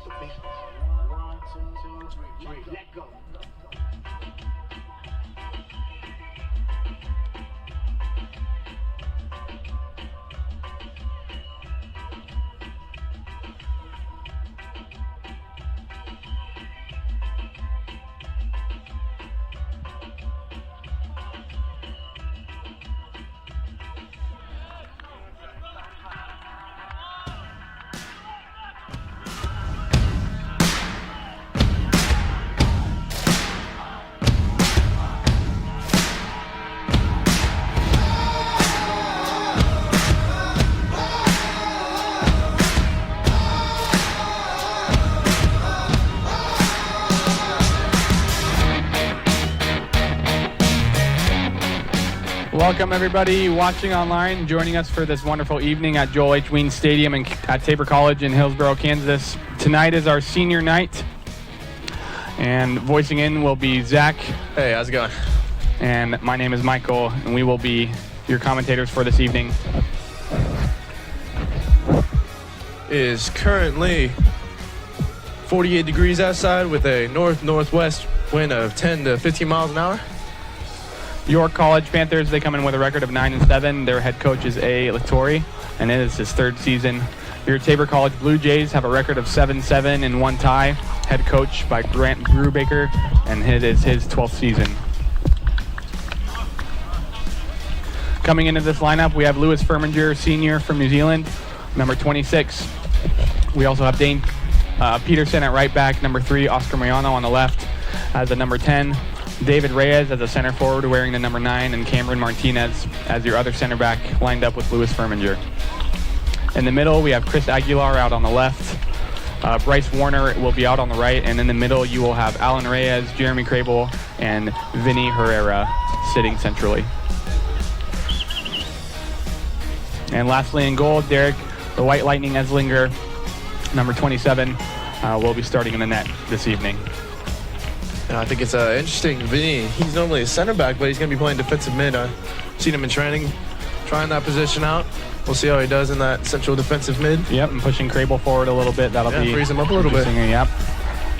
1, 2, 3, let go. Welcome everybody watching online, joining us for this wonderful evening at Joel H. Ween Stadium at Tabor College in Hillsborough, Kansas. Tonight is our senior night, and voicing in will be Zach. Hey, how's it going? And my name is Michael, and we will be your commentators for this evening. It is currently 48 degrees outside with a north-northwest wind of 10 to 15 miles an hour. York College Panthers, they come in with a record of 9-7. Their head coach is A. Lattori, and it is his third season. Your Tabor College Blue Jays have a record of 7-7 and one tie. Head coach by Grant Brubaker, and it is his 12th season. Coming into this lineup, we have Lewis Firminger, senior from New Zealand, number 26. We also have Dane Peterson at right back, number 3. Oscar Moyano on the left as a number 10. David Reyes as a center forward wearing the number 9, and Cameron Martinez as your other center back lined up with Lewis Firminger. In the middle, we have Chris Aguilar out on the left. Bryce Warner will be out on the right, and in the middle you will have Alan Reyes, Jeremy Crable, and Vinny Herrera sitting centrally. And lastly in goal, Derek the White Lightning Eslinger, number 27, will be starting in the net this evening. I think it's interesting. Vinny, he's normally a center back, but he's going to be playing defensive mid. I've seen him in training, trying that position out. We'll see how he does in that central defensive mid. Yep, and pushing Crable forward a little bit. That'll be freeze him up a little bit. Yep,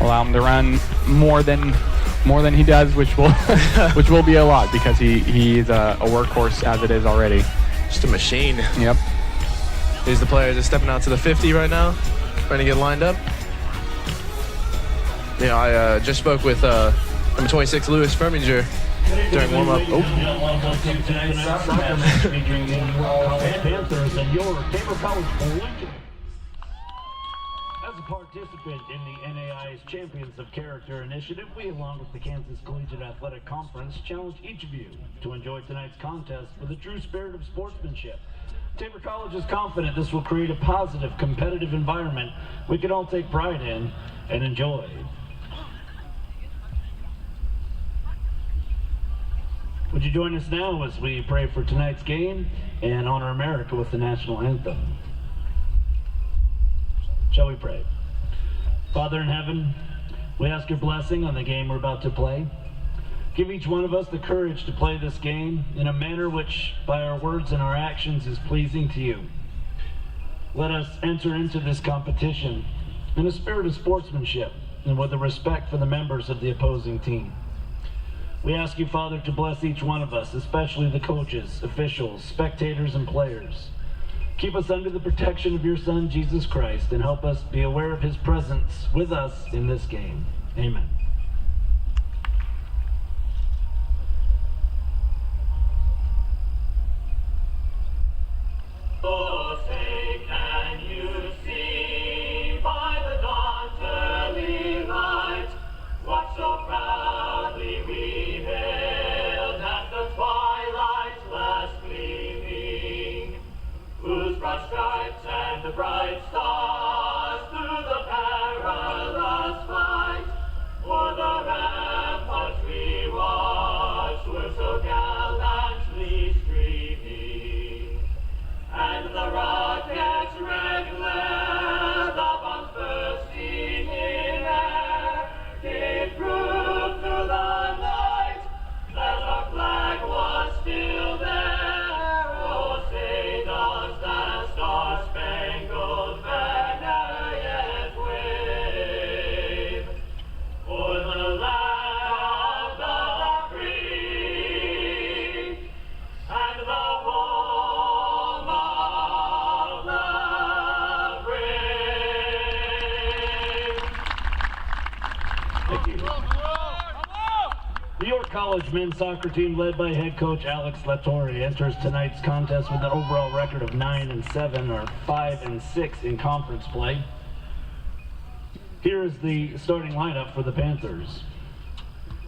allow him to run more than he does, which will which will be a lot because he's a workhorse as it is already. Just a machine. Yep. He's the player that's stepping out to the 50 right now, trying to get lined up. You know, I just spoke with number 26, Lewis Firminger, during warm-up. Welcome to tonight's soccer match featuring the Panthers and your Tabor College Blue Jays. As a participant in the NAIA's Champions of Character initiative, we, along with the Kansas Collegiate Athletic Conference, challenge each of you to enjoy tonight's contest with a true spirit of sportsmanship. Tabor College is confident this will create a positive, competitive environment we can all take pride in and enjoy. Would you join us now as we pray for tonight's game and honor America with the national anthem? Shall we pray? Father in heaven, we ask your blessing on the game we're about to play. Give each one of us the courage to play this game in a manner which, by our words and our actions, is pleasing to you. Let us enter into this competition in a spirit of sportsmanship and with a respect for the members of the opposing team. We ask you, Father, to bless each one of us, especially the coaches, officials, spectators, and players. Keep us under the protection of your Son, Jesus Christ, and help us be aware of his presence with us in this game. Amen. Oh, say, can you see by the dawn's early light what so proudly we hailed at the twilight's last gleaming, whose broad stripes and the bright stars through the perilous fight Thank you. The York College men's soccer team, led by head coach Alex Latore, enters tonight's contest with an overall record of 9-7, or 5-6 in conference play. Here is the starting lineup for the Panthers.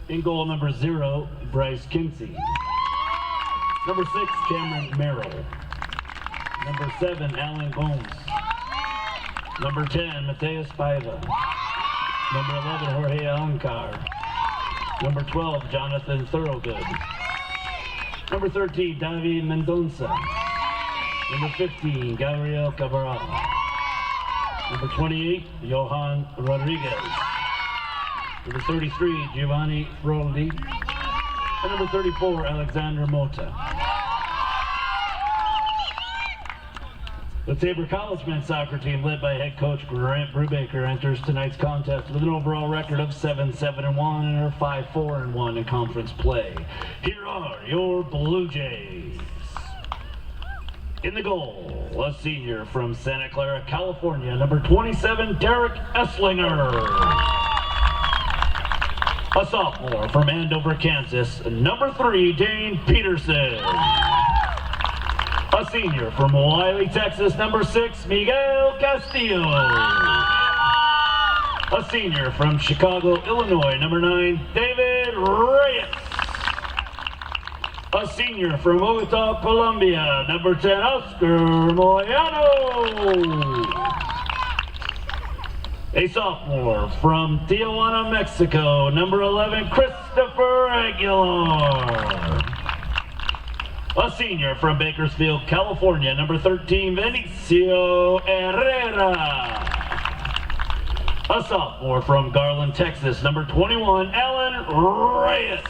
In goal, number 0, Bryce Kinsey. Number 6, Cameron Merrill. Number 7, Alan Gomes. Number 10, Mateus Paiva. Number 11, Jorge Alencar. Number 12, Jonathan Thorogood. Number 13, David Mendonça. Number 15, Gabriel Cabral. Number 28, Johan Rodriguez. Number 33, Giovanni Froldi. And number 34, Alexander Mota. The Tabor College men's soccer team, led by head coach Grant Brubaker, enters tonight's contest with an overall record of 7-7-1 and are 5-4-1 in conference play. Here are your Blue Jays. In the goal, a senior from Santa Clara, California, number 27, Derek Esslinger. A sophomore from Andover, Kansas, number 3, Dane Peterson. A senior from Wiley, Texas, number 6, Miguel Castillo. A senior from Chicago, Illinois, number 9, David Reyes. A senior from Bogota, Colombia, number 10, Oscar Moyano. A sophomore from Tijuana, Mexico, number 11, Christopher Aguilar. A senior from Bakersfield, California, number 13, Benicio Herrera. A sophomore from Garland, Texas, number 21, Alan Reyes.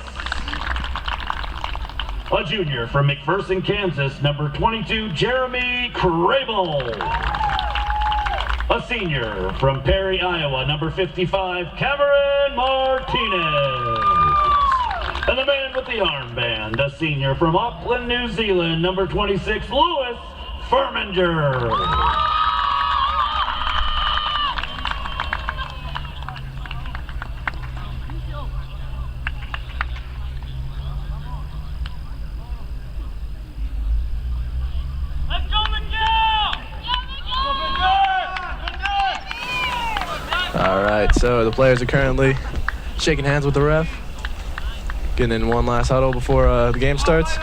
A junior from McPherson, Kansas, number 22, Jeremy Crable. A senior from Perry, Iowa, number 55, Cameron Martinez. And the man with the armband, a senior from Auckland, New Zealand, number 26, Lewis Furminger. All right, so the players are currently shaking hands with the ref, getting in one last huddle before the game starts.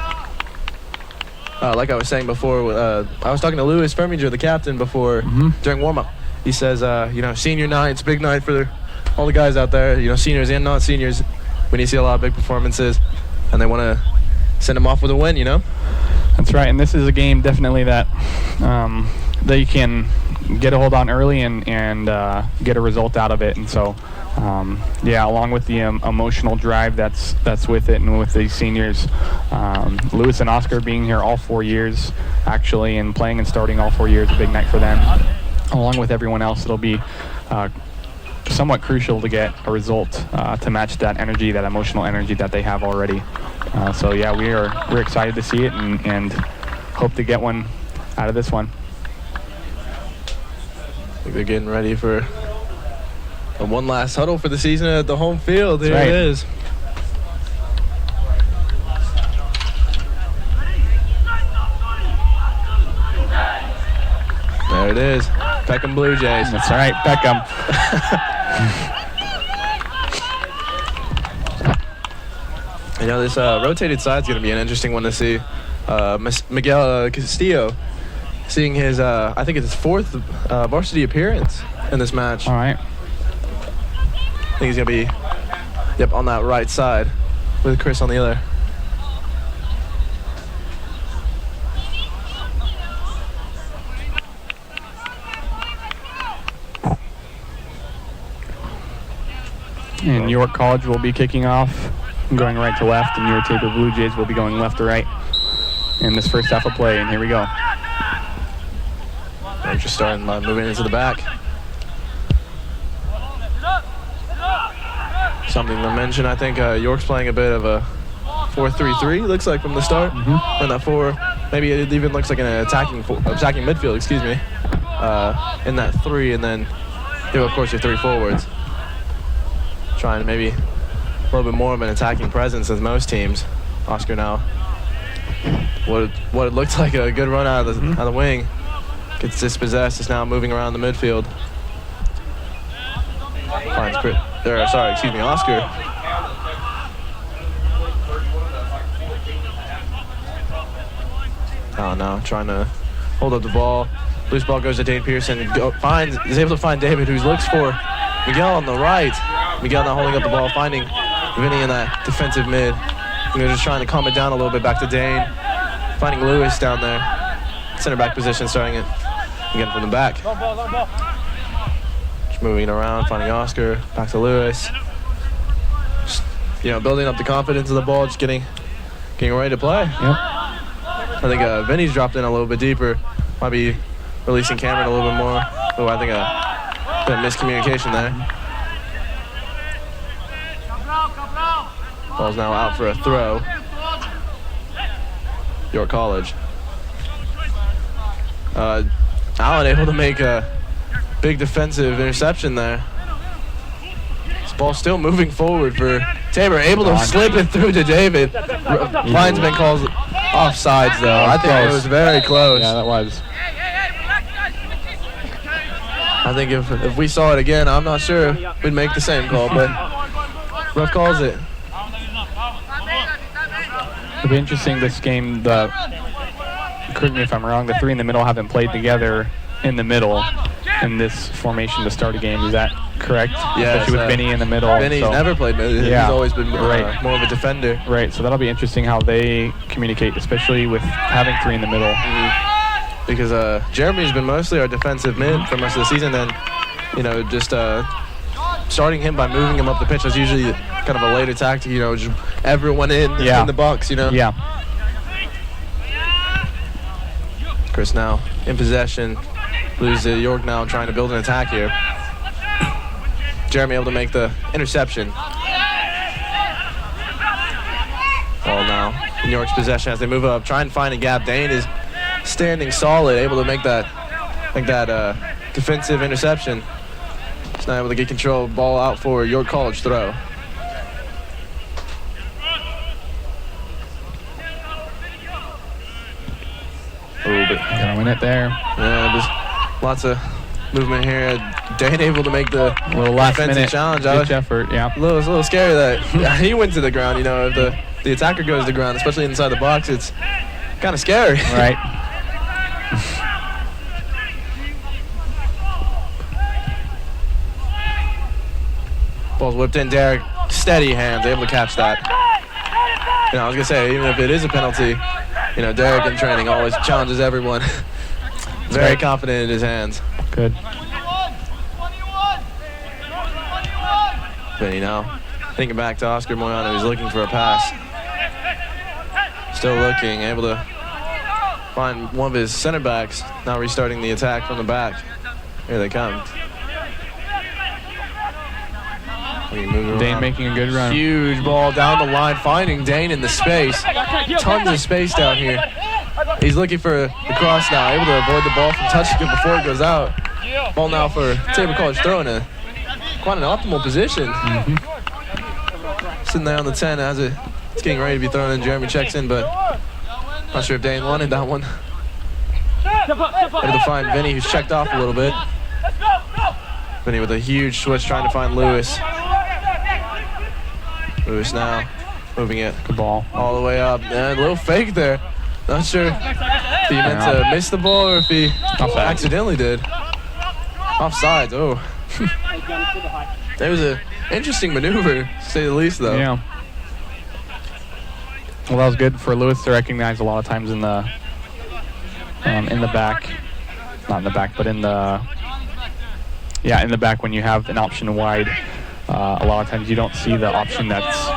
Like I was saying before, I was talking to Lewis Furminger, the captain, before during warm-up. He says, senior night, it's a big night for all the guys out there, seniors and non-seniors. When you see a lot of big performances, and they want to send them off with a win, That's right, and this is a game definitely that that you can get a hold on early and get a result out of it. And so, along with the emotional drive that's with it, and with these seniors, Lewis and Oscar being here all 4 years, actually, and playing and starting all 4 years, a big night for them. Along with everyone else, it'll be somewhat crucial to get a result to match that energy, that emotional energy that they have already. We're excited to see it and hope to get one out of this one. I think they're getting ready for one last huddle for the season at the home field. There it is. There it is. Peckham Blue Jays. That's all right, Peckham. This rotated side is going to be an interesting one to see. Miguel Castillo, seeing his, I think it's his 4th varsity appearance in this match. All right. I think he's going to be, on that right side with Chris on the other. And York College will be kicking off, going right to left, and your Tabor Blue Jays will be going left to right in this first half of play. And here we go. They're just starting moving into the back. Something to mention, I think York's playing a bit of a 4-3-3, looks like, from the start. And that 4, maybe it even looks like an attacking midfield, excuse me, in that 3, and then, of course, your 3 forwards. trying maybe a little bit more of an attacking presence with most teams. Oscar now, what it looked like a good run out of the wing, gets dispossessed. Is now moving around the midfield. Finds Oscar. Oh no, trying to hold up the ball. Loose ball goes to Dane Pearson. Is able to find David, who looks for Miguel on the right. Miguel now holding up the ball, finding Vinny in that defensive mid. And they're just trying to calm it down a little bit back to Dane. Finding Lewis down there. Center back position, starting it again from the back. Just moving it around, finding Oscar, back to Lewis. Just, building up the confidence of the ball, just getting ready to play. Yep. I think Vinny's dropped in a little bit deeper. Might be releasing Cameron a little bit more. Oh, I think a bit of miscommunication there. Ball's now out for a throw. York College. Allen able to make a big defensive interception there. This ball still moving forward for Tabor, able to slip it through to David. Linesman calls offsides though. I think it was very close. Yeah, that was. I think if we saw it again, I'm not sure we'd make the same call, but ref calls it. It'll be interesting this game. Correct me if I'm wrong, the three in the middle haven't played together in the middle in this formation to start a game. Is that correct? Yeah. Especially with Vinny in the middle. Vinny's never played middle. Yeah. He's always been more of a defender. Right, so that'll be interesting how they communicate, especially with having three in the middle. Because Jeremy's been mostly our defensive mid for most of the season, and just starting him by moving him up the pitch is usually kind of a later tactic. Just everyone in the box. Yeah. Chris now in possession, loses to York now, trying to build an attack here. Jeremy able to make the interception. Ball now in York's possession as they move up, try and find a gap. Dane is standing solid, able to make that defensive interception. He's not able to get control. Ball out for York College throw. Gonna win it there. Yeah, just lots of movement here. Dane able to make the little last defensive minute challenge. effort. Yeah. It's a little scary that he went to the ground. If the attacker goes to the ground, especially inside the box, it's kind of scary. Right. Ball's whipped in. Derek, steady hands, able to catch that. I was gonna say, even if it is a penalty, Derek in training always challenges everyone. Very confident in his hands. Good. Vinny now thinking back to Oscar Moyano, who's looking for a pass. Still looking, able to find one of his center backs. Now restarting the attack from the back. Here they come. Dane making a good run. Huge ball down the line, finding Dane in the space. Tons of space down here. He's looking for the cross now, able to avoid the ball from touching it before it goes out. Ball now for Tabor College throwing it. Quite an optimal position. Sitting there on the 10 as it's getting ready to be thrown in. Jeremy checks in, but not sure if Dane wanted that one. Able to find Vinny, who's checked off a little bit. Vinny with a huge switch, trying to find Lewis. Lewis now moving it. Good ball. All the way up. And a little fake there. Not sure if he meant to miss the ball or if he accidentally did. Offsides. Oh. It was an interesting maneuver, to say the least, though. Yeah. Well, that was good for Lewis to recognize a lot of times in the back. Not in the back, but in the back when you have an option wide. A lot of times you don't see the option that's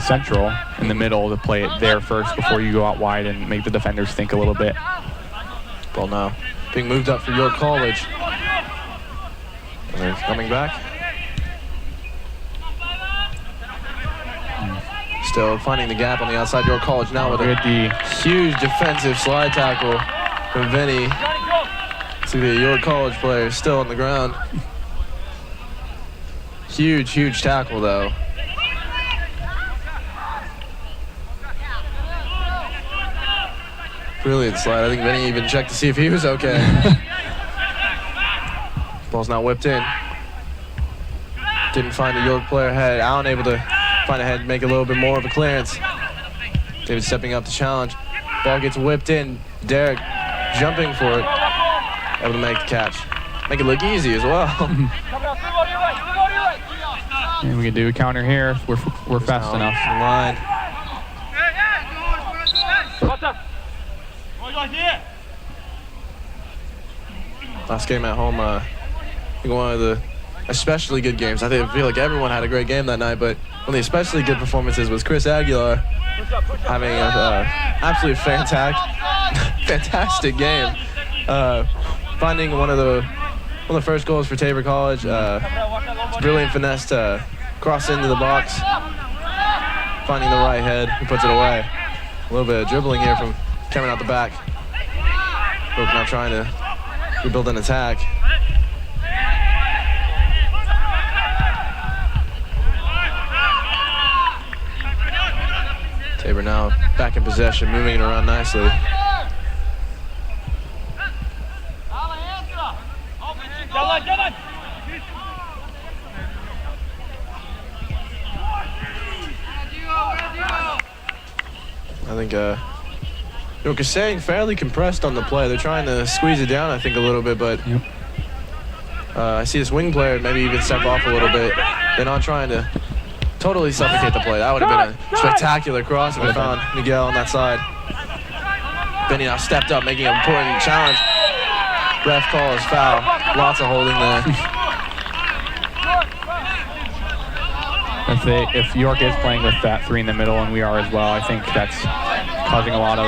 central in the middle to play it there first before you go out wide and make the defenders think a little bit. Ball now being moved up for York College. And they're coming back. Still finding the gap on the outside. York College now with a huge defensive slide tackle from Vinny. See the York College player still on the ground. Huge tackle, though. Brilliant slide. I think Vinny even checked to see if he was okay. Ball's now whipped in. Didn't find the York player head. Allen able to find a head, make a little bit more of a clearance. David stepping up to challenge. Ball gets whipped in. Derek jumping for it. Able to make the catch. Make it look easy as well. And we can do a counter here if we're fast enough. Line. Last game at home, I think one of the especially good games. I feel like everyone had a great game that night, but one of the especially good performances was Chris Aguilar having an absolutely fantastic game. Finding one of the first goals for Tabor College. Brilliant finesse to cross into the box. Finding the right head, he puts it away. A little bit of dribbling here from coming out the back. Brook now trying to rebuild an attack. Tabor now back in possession, moving it around nicely. I think York is staying fairly compressed on the play. They're trying to squeeze it down, I think, a little bit, but I see this wing player maybe even step off a little bit. They're not trying to totally suffocate the play. That would have been a spectacular cross if we found Miguel on that side. Benny now stepped up, making an important challenge. Ref calls foul. Lots of holding there. If York is playing with that three in the middle, and we are as well, I think that's causing a lot of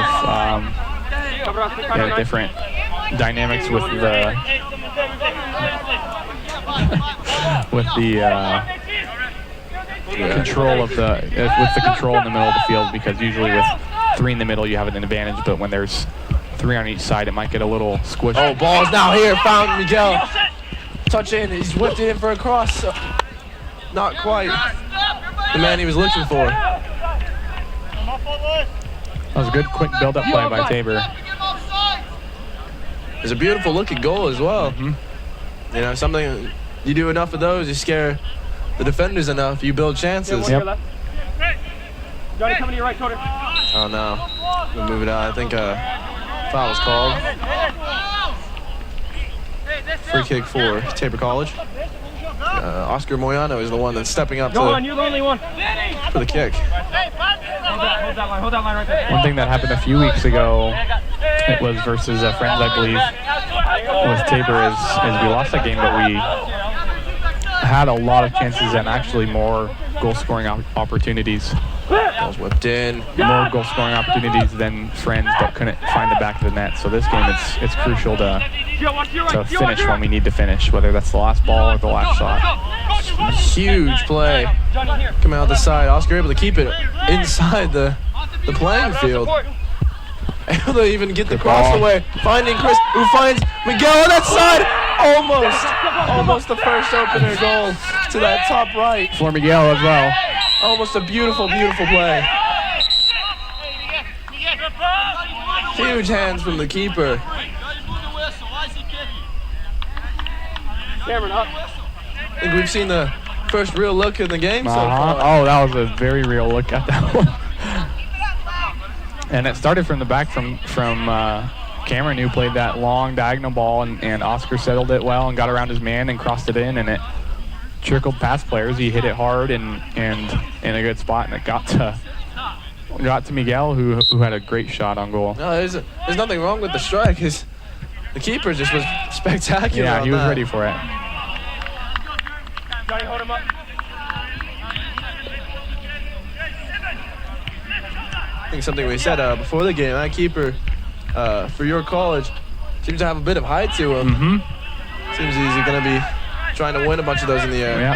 different dynamics with the control of the control in the middle of the field, because usually with three in the middle you have an advantage, but when there's three on each side it might get a little squishy. Oh, ball's now here, found Miguel. Touch in, he's whipped it in for a cross. Not quite the man he was looking for. That was a good quick build-up play by Tabor. It's a beautiful looking goal as well. Mm-hmm. You know, something, you do enough of those, you scare the defenders enough, you build chances. Yep. Johnny, coming to your right, Coder. Oh no, we'll move it out. I think foul was called. Free kick for Tabor College. Oscar Moyano is the one that's stepping up Go on, you're the only one. for the kick. Hold that line right there. One thing that happened a few weeks ago, it was versus Friends, I believe, with Tabor, is we lost that game, but we had a lot of chances and actually more goal-scoring opportunities. Ball's whipped in. More goal-scoring opportunities than Friends, but couldn't find the back of the net. So this game, it's crucial to finish when we need to finish, whether that's the last ball or the last shot. Huge play. Coming out the side. Oscar able to keep it inside the playing field. Able to even get the cross away. Finding Chris, who finds Miguel on that side. Almost the first opener goal to that top right. For Miguel as well. Almost a beautiful play. Huge hands from the keeper. Cameron, up. I think we've seen the first real look in the game so far. Oh, that was a very real look at that one. And it started from the back from Cameron, who played that long diagonal ball, and Oscar settled it well and got around his man and crossed it in, and it trickled past players. He hit it hard and in a good spot, and it got to Miguel, who had a great shot on goal. No, there's nothing wrong with the strike. The keeper just was spectacular. Yeah, he was that. ready for it. Johnny, hold him up. I think something we said before the game, that keeper for your college seems to have a bit of height to him. Mm-hmm. Seems he's going to be trying to win a bunch of those in the air. Yeah,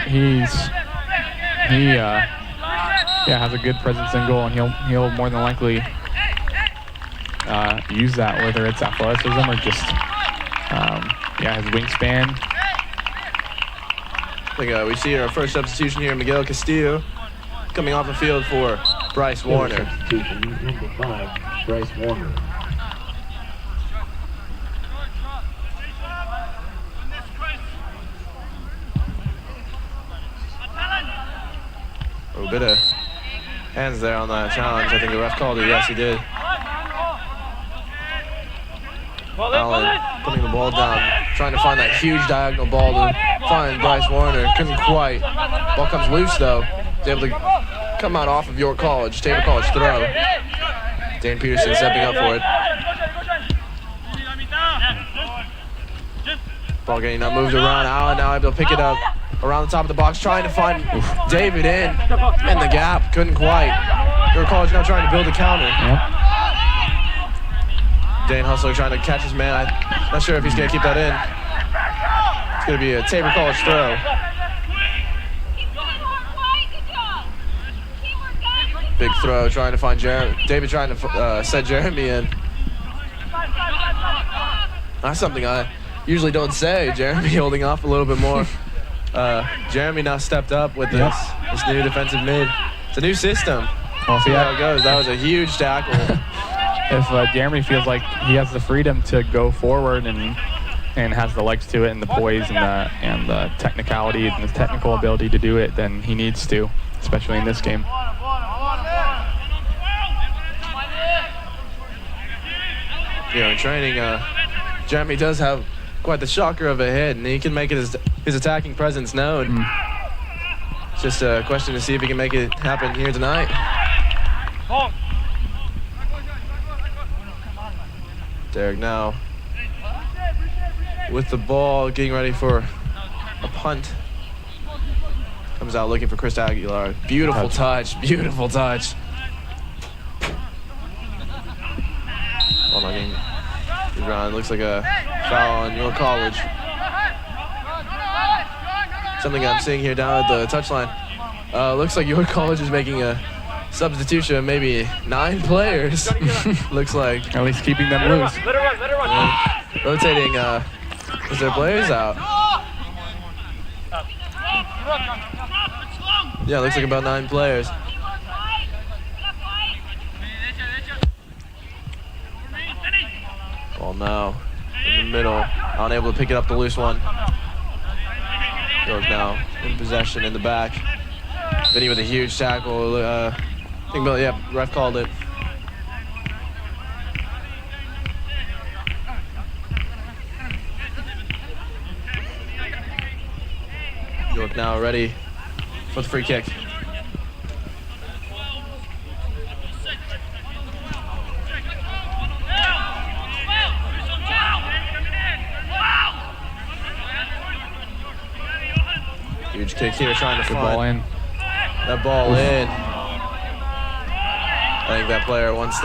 he has a good presence in goal, and he'll more than likely use that, whether it's athleticism or just his wingspan. think we see our first substitution here, Miguel Castillo, coming off the field for Bryce Warner. Substitution, number 5, Bryce Warner. A bit of hands there on that challenge. I think the ref called it. Yes, he did. Allen putting the ball down, trying to find that huge diagonal ball to find Bryce Warner. Couldn't quite. Ball comes loose though. He's able to come out off of York College, Tabor College throw. Dane Peterson stepping up for it. Ball getting moved around. Allen now able to pick it up around the top of the box, trying to find David in the gap. Couldn't quite. York College now trying to build a counter. Yep. Dane Hustler trying to catch his man. I'm not sure if he's going to keep that in. It's going to be a Tabor College throw. Big throw, trying to find Jeremy. David trying to set Jeremy in. That's something I usually don't say. Jeremy holding off a little bit more. Jeremy now stepped up with this new defensive mid. It's a new system. We'll See how it goes. That was a huge tackle. If Jeremy feels like he has the freedom to go forward and has the legs to it and the poise and the technicality and the technical ability to do it, then he needs to, especially in this game. In training, Jeremy does have quite the shocker of a head, and he can make it his attacking presence known. It's just a question to see if he can make it happen here tonight. Derek now with the ball, getting ready for a punt. Comes out looking for Chris Aguilar. Beautiful touch, beautiful touch. Oh my God. Looks like a foul on York College. Something I'm seeing here down at the touchline. Looks like York College is making a substitution of maybe 9 players. Looks like. At least keeping them loose. Let her run. Rotating their players out. Yeah, looks like about 9 players. Ball now in the middle, unable to pick it up the loose one. York now in possession in the back. Vinny with a huge tackle. I think, ref called it. York now ready for the free kick. Huge kick here, trying to find Ball in. that ball in. I think that player wants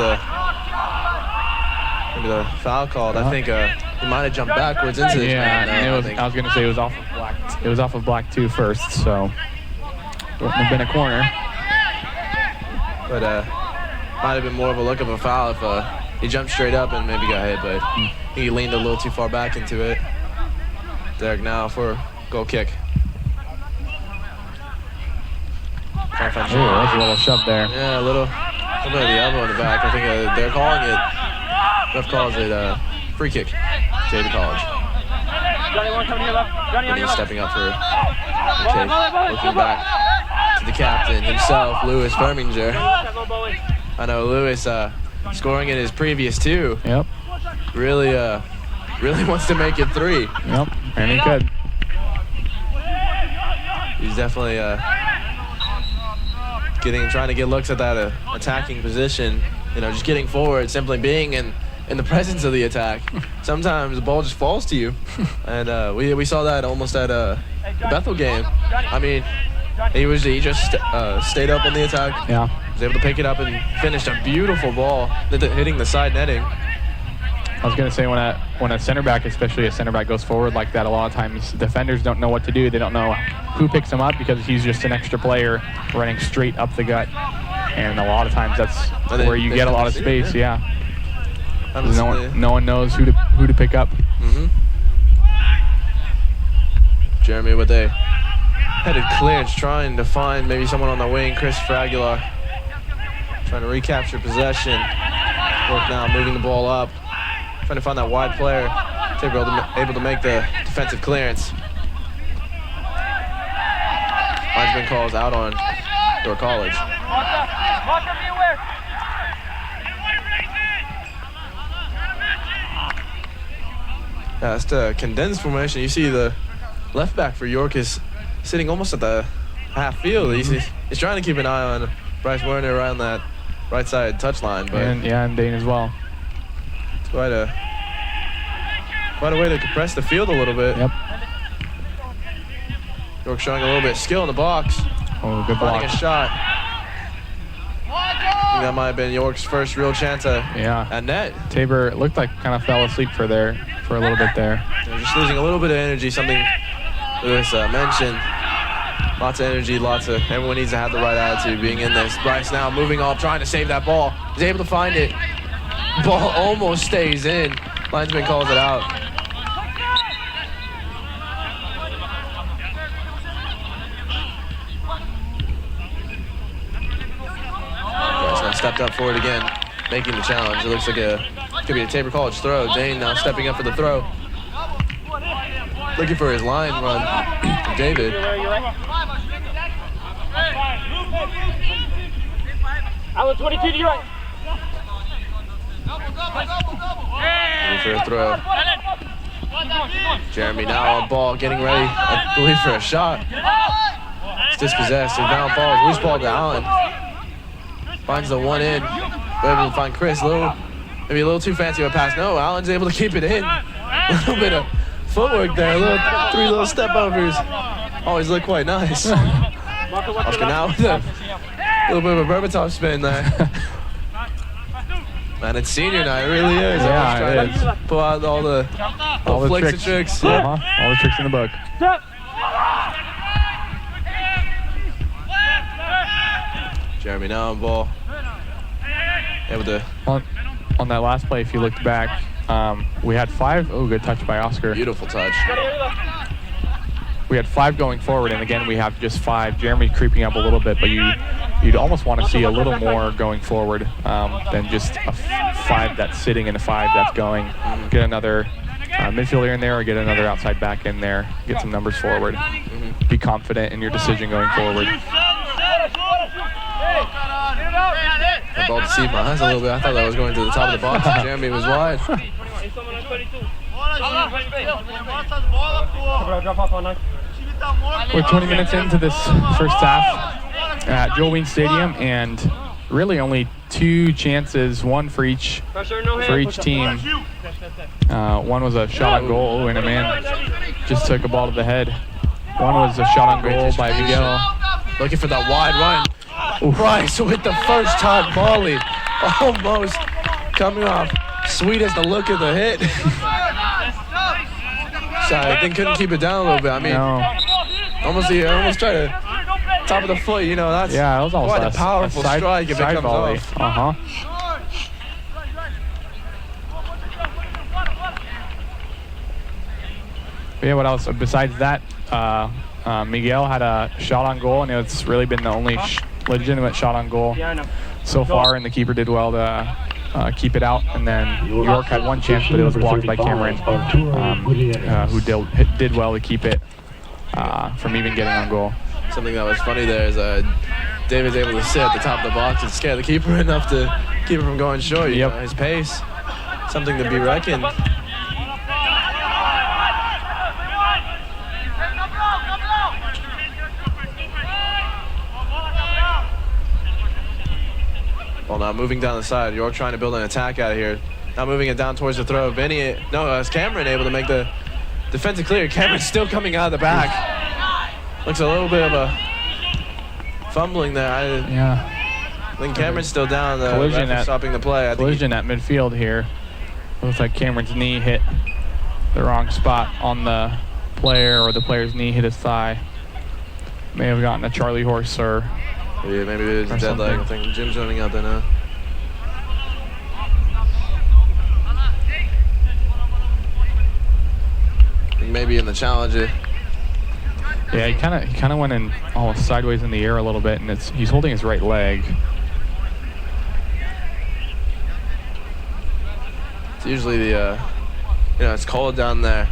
maybe the foul called. I think he might have jumped backwards into this man. I was gonna say it was off of black. It was off of black 2 first, so it wouldn't have been a corner. But might have been more of a look of a foul if he jumped straight up and maybe got hit. But I think he leaned a little too far back into it. Derek now for goal kick. Ooh, that's a little shove there. Yeah, a little bit of the elbow in the back. I think they're calling it. Ref calls it free kick. Tabor College. Johnny, one coming to your left. Johnny, on your He's left. stepping up for looking back to the captain himself, Lewis Firminger. I know Lewis scoring in his previous 2. Yep. Really wants to make it 3. Yep. And he could. He's definitely trying to get looks at that attacking position. Just getting forward, simply being in the presence of the attack. Sometimes the ball just falls to you, and we saw that almost at the Bethel game. I mean, he just stayed up on the attack. Yeah. Was able to pick it up and finished a beautiful ball hitting the side netting. I was going to say when a center back, especially a center back, goes forward like that, a lot of times defenders don't know what to do. They don't know who picks him up because he's just an extra player running straight up the gut. And a lot of times that's where you get a lot of space. Yeah. No one knows who to pick up. Jeremy with a headed clearance, trying to find maybe someone on the wing. Chris Fragular trying to recapture possession. York now moving the ball up, trying to find that wide player. Tabor able to make the defensive clearance. Linesman calls out on York College. Walker, be aware. Yeah, that's the condensed formation. You see the left back for York is sitting almost at the half field. He's trying to keep an eye on Bryce Werner around that right side touchline, but And Dane as well. it's quite a way to compress the field a little bit. Yep. York showing a little bit of skill in the box. Oh, good Finding block. a shot. I think that might have been York's first real chance at net. Tabor looked like kind of fell asleep for a little bit there. They're just losing a little bit of energy, something Lewis mentioned. Lots of energy, everyone needs to have the right attitude being in this. Bryce now moving off, trying to save that ball. He's able to find it. Ball almost stays in. Linesman calls it out. Bryce now stepped up for it again, making the challenge. It looks like could be a Tabor College throw. Dane now stepping up for the throw. Looking for his line run. David. Alan, 22 to your right. Looking for a throw. Jeremy now on ball, getting ready, I believe, for a shot. It's dispossessed. And down falls. Loose ball to Allen. Finds the one in. Able to find Chris. Maybe a little too fancy of a pass. No, Allen's able to keep it in. A little bit of footwork there. Three little step overs. Always look quite nice. Oscar now with a little bit of a Berbatov spin there. Man, it's senior night. It really is. Yeah, it is. Pull out all the flicks and tricks. Yeah. All the tricks in the book. Jeremy now on ball. Able to. On that last play, if you looked back, we had 5. Oh, good touch by Oscar. Beautiful touch. We had 5 going forward, and again, we have just 5. Jeremy creeping up a little bit, but you'd almost want to see a little more going forward than just a 5 that's sitting and a 5 that's going. Get another midfielder in there or get another outside back in there. Get some numbers forward. Be confident in your decision going forward. The ball deceived my eyes a little bit. I thought that was going to the top of the box. Jeremy was wide. We're 20 minutes into this first half at Joel Wien Stadium, and really only 2 chances, one for each team. One was a shot on goal, and a man just took a ball to the head. One was a shot on goal by Miguel. Looking for that wide run. Bryce with the first time volley. Almost coming off. Sweet as the look of the hit. I think couldn't keep it down a little bit. I mean, almost tried to top of the foot. You know, that's that was almost quite a powerful strike if it comes volley. off. But yeah, what else? Besides that, Miguel had a shot on goal, and it's really been the only legitimate shot on goal so far, and the keeper did well to keep it out. And then York had one chance, but it was blocked by Cameron, who did well to keep it from even getting on goal. Something that was funny there is David's able to sit at the top of the box and scare the keeper enough to keep him from going short. You know, his pace, something to be reckoned. Well, now moving down the side, York trying to build an attack out of here. Now moving it down towards the throw. It's Cameron able to make the defensive clear. Cameron's still coming out of the back. Looks a little bit of a fumbling there. I think Cameron's still down. The stopping the play. Collision at midfield here. Looks like Cameron's knee hit the wrong spot on the player, or the player's knee hit his thigh. May have gotten a Charlie horse or. Yeah, maybe it was a dead leg. I think Jim's running out there now. I think maybe in the challenge, Yeah, he kind of went in almost sideways in the air a little bit, and he's holding his right leg. It's usually the, it's cold down there.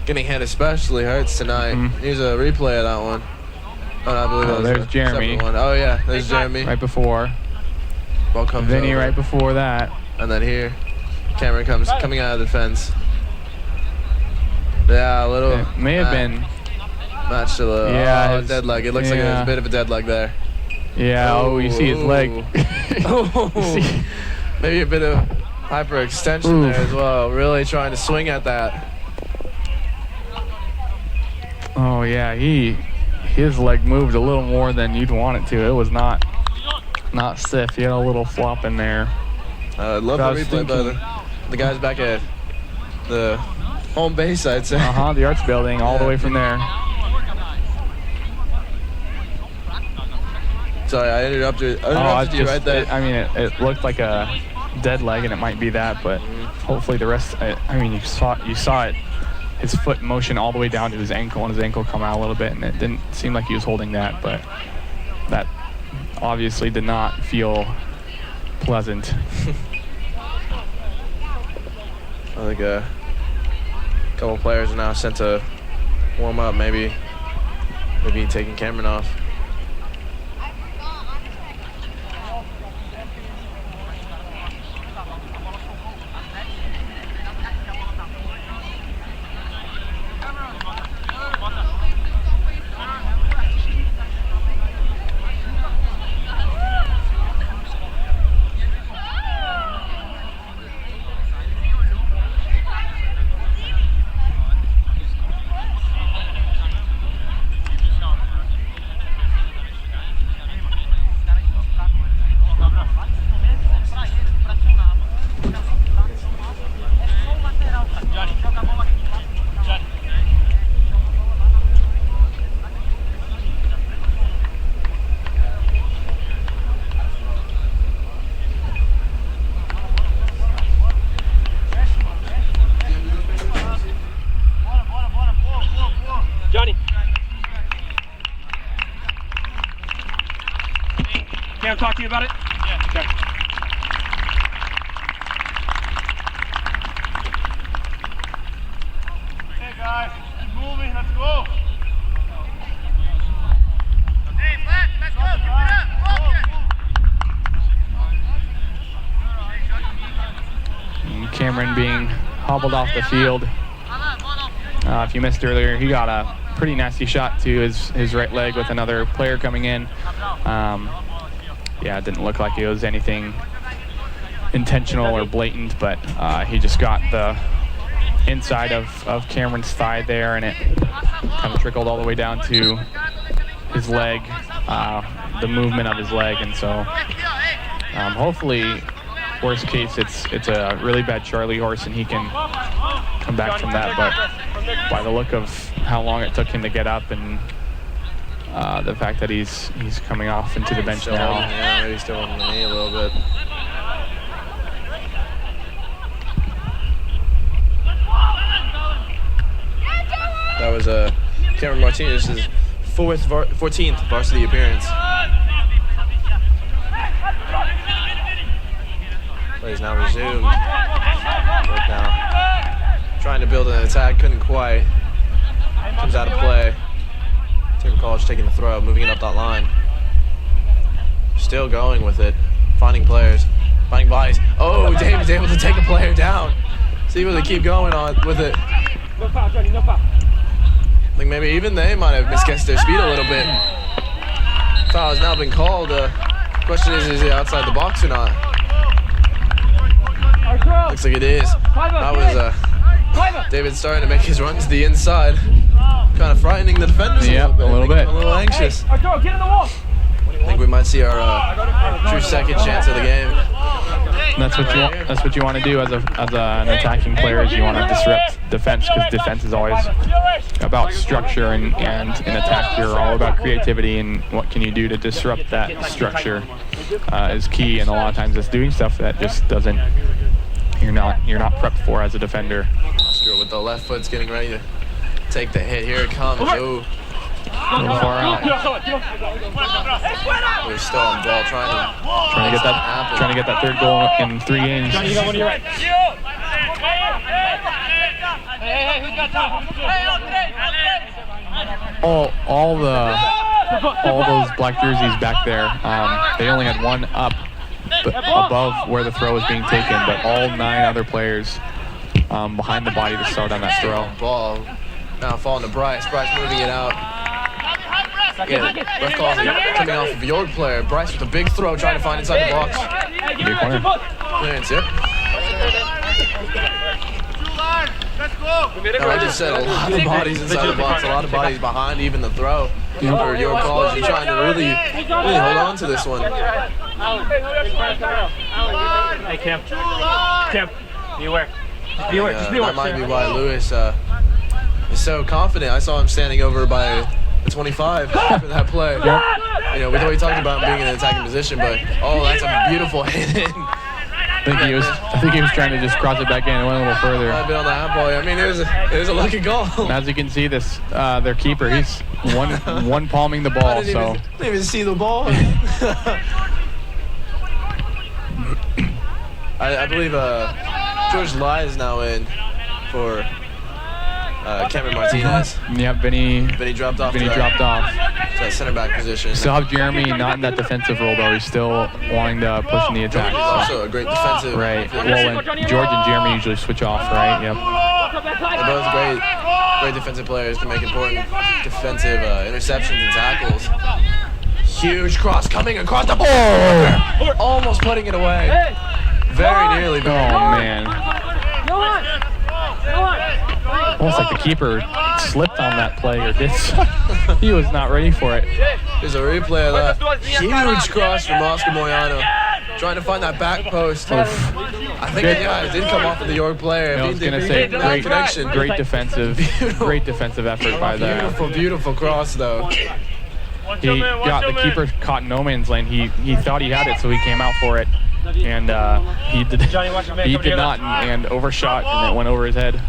Getting hit especially hurts tonight. Here's a replay of that one. Oh, no, I believe that was there's a Jeremy. separate one. Oh yeah, there's Jeremy. Right before. Ball comes Vinny over. right before that. And then here, Cameron coming out of the fence. Yeah, a little. It may have been. Matched a little. Yeah, dead leg. It looks like it was a bit of a dead leg there. Yeah. You see his leg. Maybe a bit of hyperextension there as well. Really trying to swing at that. Oh yeah, his leg moved a little more than you'd want it to. It was not stiff. He had a little flop in there. I love the replay by the guys back at the home base, I'd say. The Arts Building, all the way from there. Sorry, I interrupted you right there. It looked like a dead leg, and it might be that, but hopefully the rest. You saw it. His foot motion all the way down to his ankle, and his ankle come out a little bit, and it didn't seem like he was holding that, but that obviously did not feel pleasant. I think a couple players are now sent to warm up, maybe taking Cameron off. Johnny. Can I talk to you about it? Yeah. Okay. Hey guys, keep moving. Let's go. Hey, flat. Let's go. Keep it up. And Cameron being hobbled off the field. If you missed earlier, he got a pretty nasty shot to his right leg with another player coming in. It didn't look like it was anything intentional or blatant, but he just got the inside of Cameron's thigh there, and it kind of trickled all the way down to his leg, the movement of his leg, and so hopefully, worst case, it's a really bad Charlie horse and he can come back from that, but by the look of how long it took him to get up and the fact that he's coming off into the bench now. Yeah, maybe still on the knee a little bit. That was Cameron Martinez's 14th varsity appearance. Plays now resumed. Right now, trying to build an attack, couldn't quite. Comes out of play. Tabor College taking the throw, moving it up that line. Still going with it, finding players, finding bodies. Oh, David's able to take a player down. See where they keep going on with it. No foul, Johnny, no foul. I think maybe even they might have misguessed their speed a little bit. Foul has now been called. Question is he outside the box or not? Looks like it is. That was David starting to make his run to the inside. Kind of frightening the defenders a little bit. A little anxious. Hey, Arturo, get in the wall. I think we might see our true second chance of the game. That's what you want. That's what you want to do as an attacking player. Is you want to disrupt defense, because defense is always about structure, and in attack you're all about creativity and what can you do to disrupt that structure is key. And a lot of times it's doing stuff that just doesn't. You're not prepped for as a defender. Oscar with the left foot's getting ready to take the hit. Here it comes. Oh, little far out. We're still on ball trying to Trying to get that third goal in 3 games. Johnny, you got one to your right. Hey, who's got top? All those black jerseys back there, they only had one up above where the throw was being taken, but all 9 other players behind the body to start on that throw. Ball now falling to Bryce. Bryce moving it out. Yeah, ref calls it coming off of York player. Bryce with a big throw trying to find inside the box. Big corner. Clearance, yep. No, I just said a lot of bodies inside the box, a lot of bodies behind even the throw. For York College, you're trying to really hold on to this one. Hey, Kim. Kim, be aware. Be aware. Just be aware. That might be why Lewis is so confident. I saw him standing over by the 25 for that play. You know, we already talked about him being in an attacking position, but that's a beautiful hit in. I think he was trying to just cross it back in and went a little further. Might have been on the handball. I mean, it was a lucky goal. And as you can see, their keeper, he's one palming the ball. Didn't even see the ball. I believe George Lai is now in for Cameron Martinez. Yeah, Vinny dropped off. To that center back position. Still have Jeremy not in that defensive role though. He's still wanting to push in the attack. He's also a great defensive. Right. Well, George and Jeremy usually switch off, right? Yep. They're both great defensive players to make important defensive interceptions and tackles. Huge cross coming across the board. Almost putting it away. Very nearly. Oh man. Almost like the keeper slipped on that play or did. He was not ready for it. There's a replay of that huge cross from Oscar Moyano. Trying to find that back post. I think it did come off of the York player. I was going to say great defensive effort by the. Beautiful cross though. The keeper caught no man's land. He thought he had it, so he came out for it, and he did not, and overshot, and it went over his head.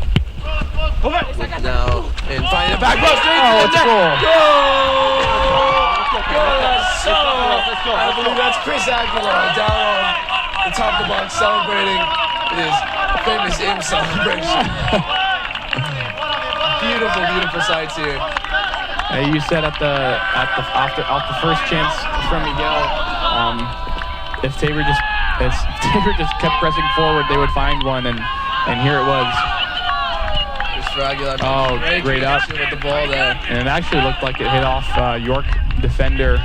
Now, and finding a back post. Oh, it's a goal. I believe that's Chris Aguilar down on the top of the box celebrating his famous IM celebration. Beautiful sights here. You said off the first chance from Miguel, if Tabor just kept pressing forward, they would find one, and here it was. Great up with the ball there. And it actually looked like it hit off York defender.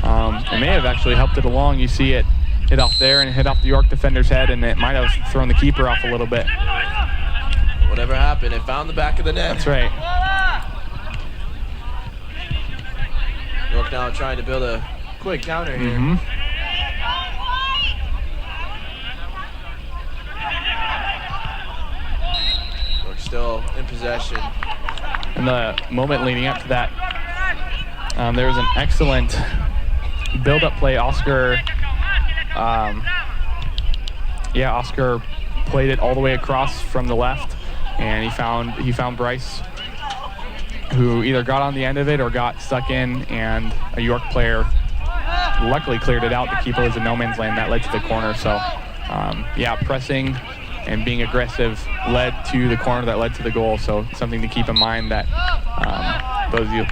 It may have actually helped it along. You see it hit off there and hit off the York defender's head, and it might have thrown the keeper off a little bit. Whatever happened, it found the back of the net. That's right. York now trying to build a quick counter here. Still in possession. In the moment leading up to that, there was an excellent build-up play. Oscar played it all the way across from the left, and he found Bryce, who either got on the end of it or got stuck in, and a York player luckily cleared it out. The keeper was in no man's land. That led to the corner. So, pressing and being aggressive led to the corner that led to the goal. So something to keep in mind, that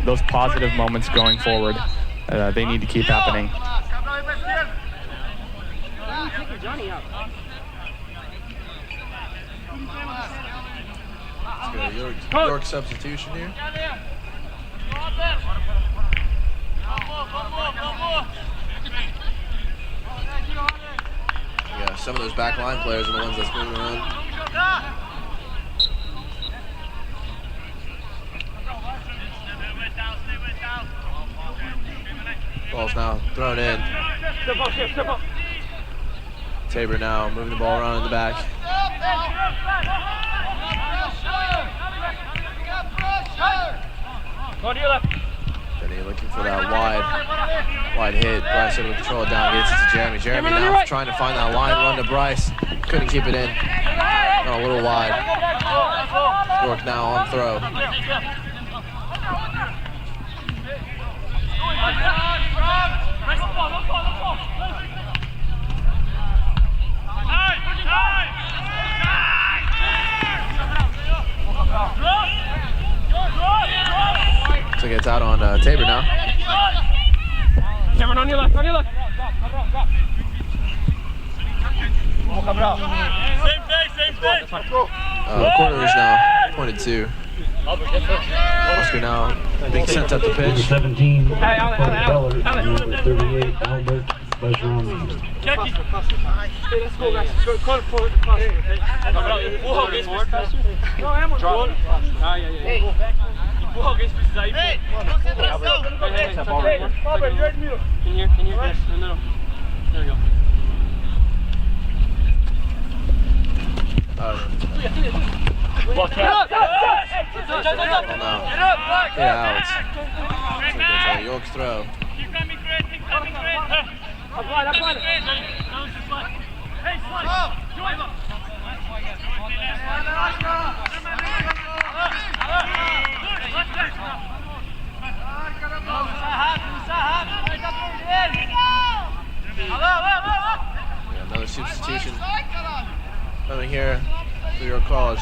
those positive moments going forward, they need to keep happening. Let's go York substitution here. Yeah, some of those back line players are the ones that's moving around. Ball's now thrown in. Tabor now moving the ball around in the back. Benny looking for that wide hit. Bryce able to control it down, gets it to Jeremy. Jeremy now trying to find that line run to Bryce. Couldn't keep it in. A little wide. York now on throw. Oscar now. Cameron, on your left, on your left. Quarter is now pointed to. Oscar now being sent up the Number pitch. 17, Cody Keller. Number 38, Albert Bajrami. Let's go, guys. Go, call it forward. Hey, Robert, you're in the middle. In here, yes, in the middle. There we go. Watch out. Get out. York's throw. Apply. Hey, Another substitution coming here for York College.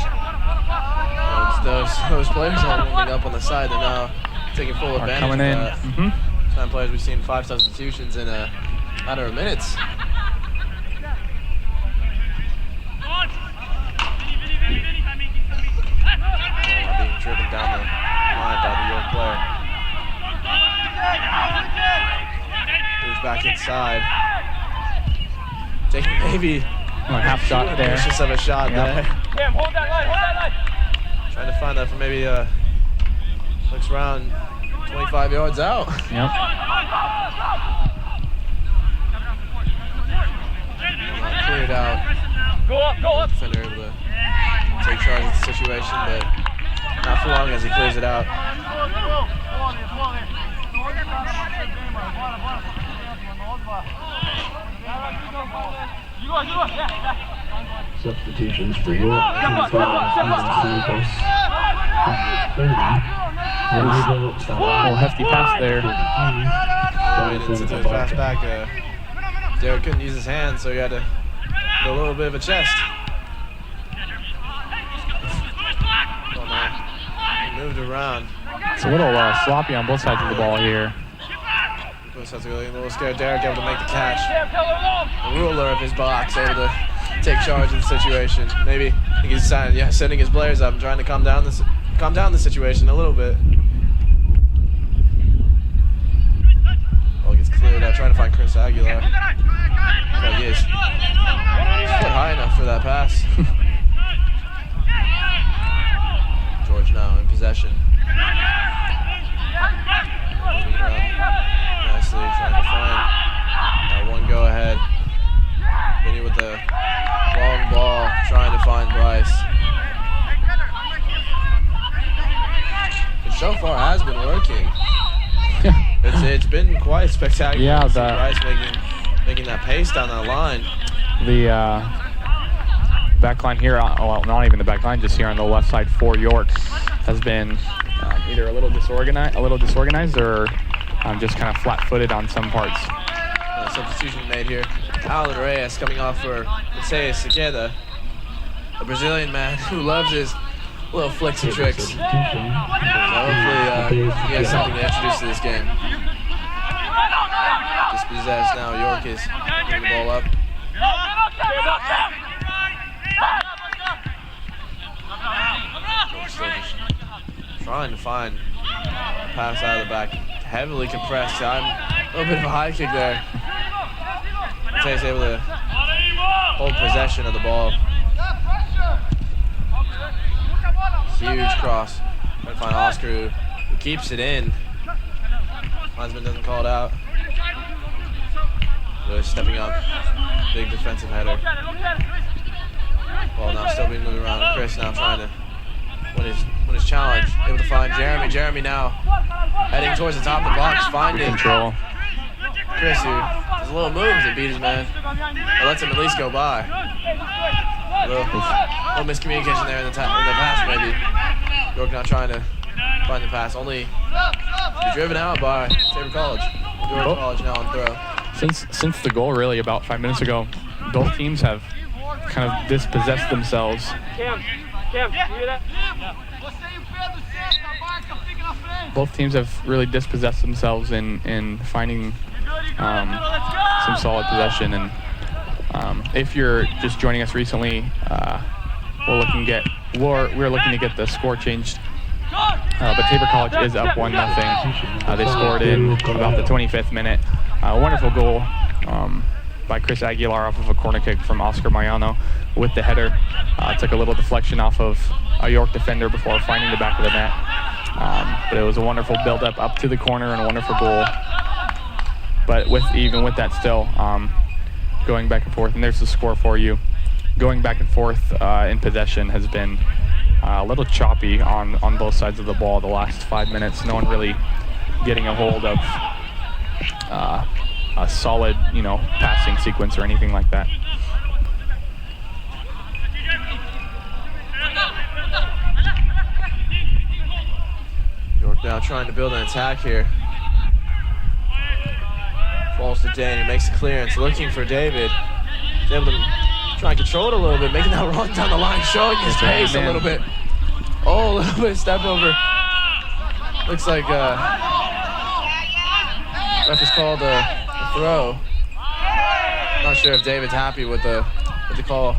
Those players are warming up on the side. They're now taking full advantage coming of in. that. Time players, we've seen 5 substitutions in a matter of minutes. Being driven down the line by the York player. Moves back inside. Taking maybe half shot there. ambitious of a shot there. Cam, hold that line. Trying to find that from maybe looks around 25 yards out. Yep. Cleared out. Go up. Defender able to take charge of the situation, but not for long as he clears it out. Substitutions for York. Number 30, Oh, hefty pass there. Going into the fast back. Derek couldn't use his hands, so he had to do a little bit of a chest. Oh, man. He moved around. It's a little sloppy on both sides of the ball here. Both sides are a little scared. Derek able to make the catch. The ruler of his box able to take charge of the situation. Maybe he's sending his players up and trying to calm down the situation a little bit. Ball gets cleared out, trying to find Chris Aguilar. But he is foot high enough for that pass. George now in possession. Moving around nicely, trying to find that one go ahead. Vinny with the long ball, trying to find Bryce. It so far has been working. It's been quite spectacular. Yeah, to see the- Bryce making that pace down that line. The back line here, well, not even the back line, just here on the left side for York, has been either a little disorganized or just kind of flat-footed on some parts. Substitution made here. Alan Reyes coming off for Mateus Sequeda, a Brazilian man who loves his little flicks and tricks. So hopefully he has something to introduce to this game. Dispossessed now. York is getting the ball up. Still just trying to find a pass out of the back. Heavily compressed time. A little bit of a high kick there. Mateus able to hold possession of the ball. Huge cross. Trying to find Oscar who keeps it in. Linesman doesn't call it out. Really stepping up. Big defensive header. Ball now still being moved around. Chris now trying to win his challenge. Able to find Jeremy. Jeremy now heading towards the top of the box. Finding Control. Chris, who does a little move to beat his man. But lets him at least go by. A little miscommunication there in the pass, maybe. York now trying to find the pass. Only to be driven out by Tabor College. York College now on throw. Since the goal, really, about 5 minutes ago, both teams have kind of dispossessed themselves. Cam, you hear that? both teams have really dispossessed themselves in finding some solid possession. And if you're just joining us recently, we're looking to get the score changed. But Tabor College is up 1-0. They scored in about the 25th minute. A wonderful goal by Chris Aguilar off of a corner kick from Oscar Mariano with the header. Took a little deflection off of a York defender before finding the back of the net. But it was a wonderful build-up up to the corner and a wonderful goal. But even with that still, going back and forth, and there's the score for you. Going back and forth in possession has been a little choppy on both sides of the ball the last 5 minutes. No one really getting a hold of a solid, passing sequence or anything like that. York now trying to build an attack here. Falls to Dane, who makes the clearance, looking for David. He's able to try and control it a little bit, making that run down the line, showing his pace a little bit. Oh, a little bit of step over. Looks like ref has called a throw. Not sure if David's happy with the call.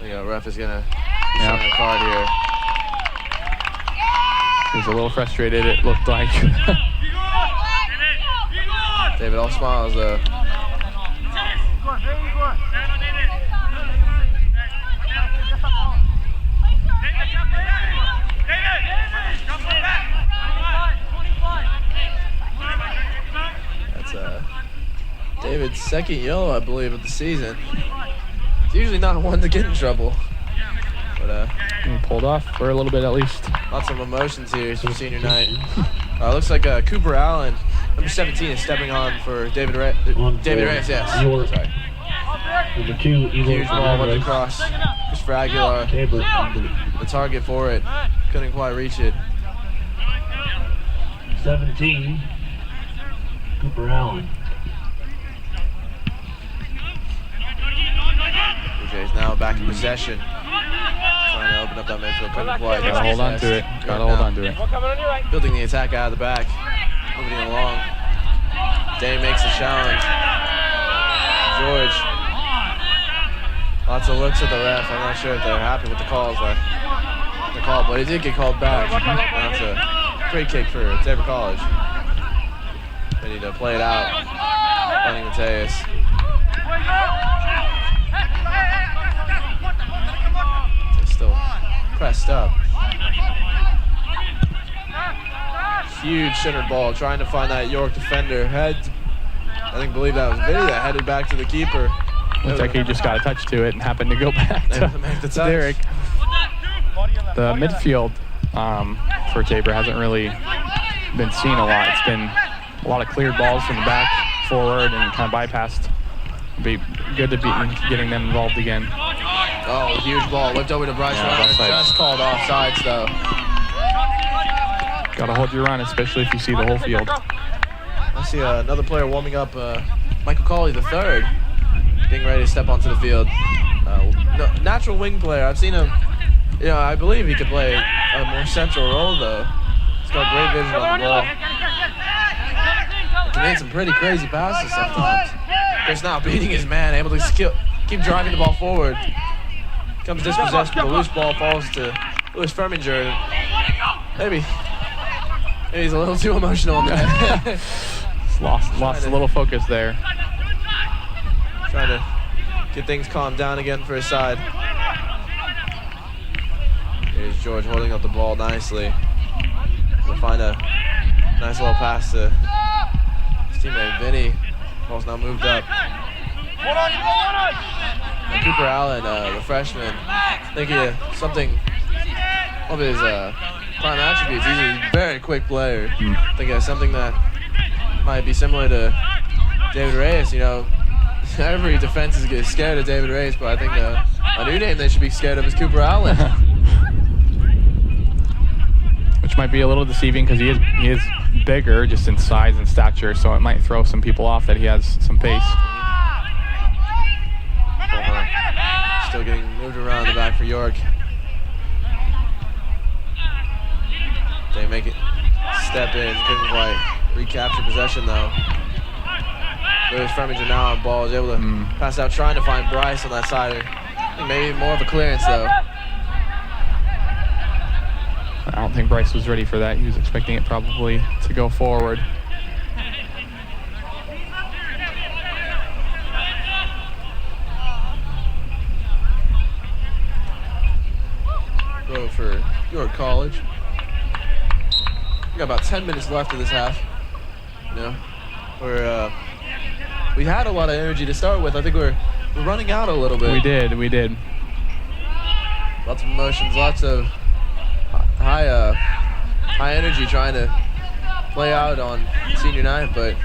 The ref is gonna show a card here. He was a little frustrated, it looked like. David all smiles though. That's David's second yellow, I believe, of the season. He's usually not one to get in trouble. But he pulled off for a little bit at least. Lots of emotions here for senior night. Looks like Cooper Allen, number 17, is stepping on for David Reyes. Yes. York. Sorry. Number 2, Huge ball went across. Christopher Aguilar, the target for it. Couldn't quite reach it. 17, Cooper Allen. DJ's now back in possession. Trying to open up that midfield. Couldn't quite. Gotta hold on to it. Gotta hold on to it. Building the attack out of the back. Moving it along. Dane makes the challenge. George. Lots of looks at the ref. I'm not sure if they're happy with the calls. But he did get called back. That's a free kick for Tabor College. They need to play it out. Lenny Mateus. They're still pressed up. Huge centered ball, trying to find that York defender. Believe that was Vinny that headed back to the keeper. Looks like he just got a touch to it and happened to go back to Derek. The midfield for Tabor hasn't really been seen a lot. It's been a lot of cleared balls from the back, forward, and kind of bypassed. It'd be good to be getting them involved again. Oh, huge ball. Whipped over to Bryce Ryan. Just called offsides, though. Got to hold your run, especially if you see the whole field. I see another player warming up, Michael Cawley III, getting ready to step onto the field. Natural wing player. I've seen him. I believe he could play a more central role, though. He's got great vision on the ball. He made some pretty crazy passes sometimes. Just now beating his man, able to keep driving the ball forward. Comes dispossessed, but the loose ball falls to Lewis Ferminger. Maybe he's a little too emotional on that. Lost a little focus there. Trying to get things calmed down again for his side. Here's George holding up the ball nicely. We'll find a nice little pass to his teammate Vinny. Ball's now moved up. And Cooper Allen, the freshman, I think something of his prime attributes. He's a very quick player. I think that's something that might be similar to David Reyes. Every defense is scared of David Reyes, but I think a new name they should be scared of is Cooper Allen. Which might be a little deceiving because he is bigger just in size and stature, so it might throw some people off that he has some pace. Still getting moved around the back for York. step in. Couldn't quite recapture possession, though. Lewis Freminger now on ball. Is able to pass out, trying to find Bryce on that side. I think maybe more of a clearance, though. I don't think Bryce was ready for that. He was expecting it probably to go forward. Go for York College. We got about 10 minutes left of this half. You know, we had a lot of energy to start with. I think we're running out a little bit. We did. Lots of emotions, lots of high energy trying to play out on senior night, but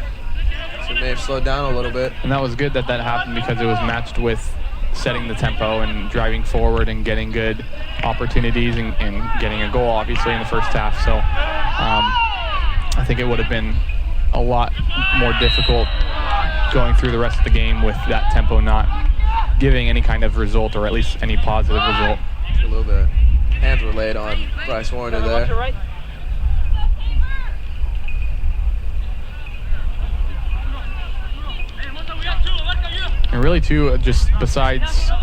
so it may have slowed down a little bit. And that was good that happened because it was matched with setting the tempo and driving forward and getting good opportunities and getting a goal, obviously, in the first half. So I think it would have been a lot more difficult going through the rest of the game with that tempo not giving any kind of result, or at least any positive result. A little bit. Hands were laid on Bryce Warner there. And really, too, just besides the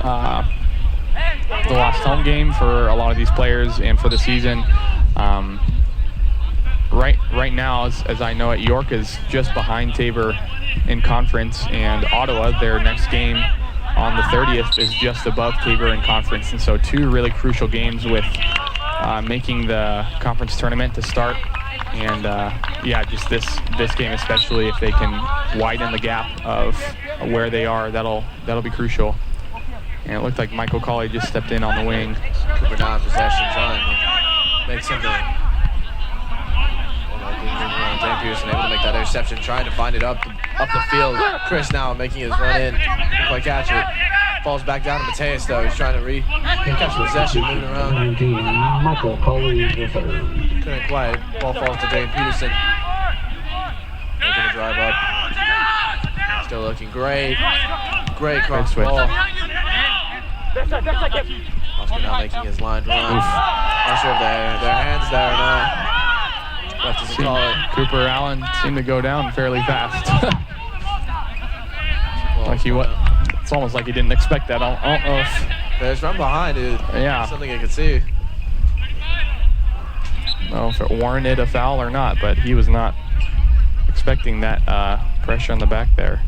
last home game for a lot of these players and for the season, right now, as I know it, York is just behind Tabor in conference, and Ottawa, their next game on the 30th, is just above Tabor in conference. And so 2 really crucial games with making the conference tournament to start. And yeah, just this game especially, if they can widen the gap of where they are, that'll be crucial. And it looked like Michael Colley just stepped in on the wing. Cooper now in possession, trying to make something. Dan Peterson able to make that interception, trying to find it up the field. Chris now making his run in, couldn't quite catch it. Falls back down to Mateus, though. He's trying to catch possession, moving around. 19, Michael Colley the third. Couldn't quite. Ball falls to Dane Peterson. Making a drive up. Still looking great. Great cross switch. ball. Oscar now making his line run. Not sure if their hands there or not. Left to call it. Cooper Allen seemed to go down fairly fast. It's almost like he didn't expect that. I don't know if There's from behind it. Yeah. Something I could see. I don't know if it warranted a foul or not, but he was not expecting that pressure on the back there.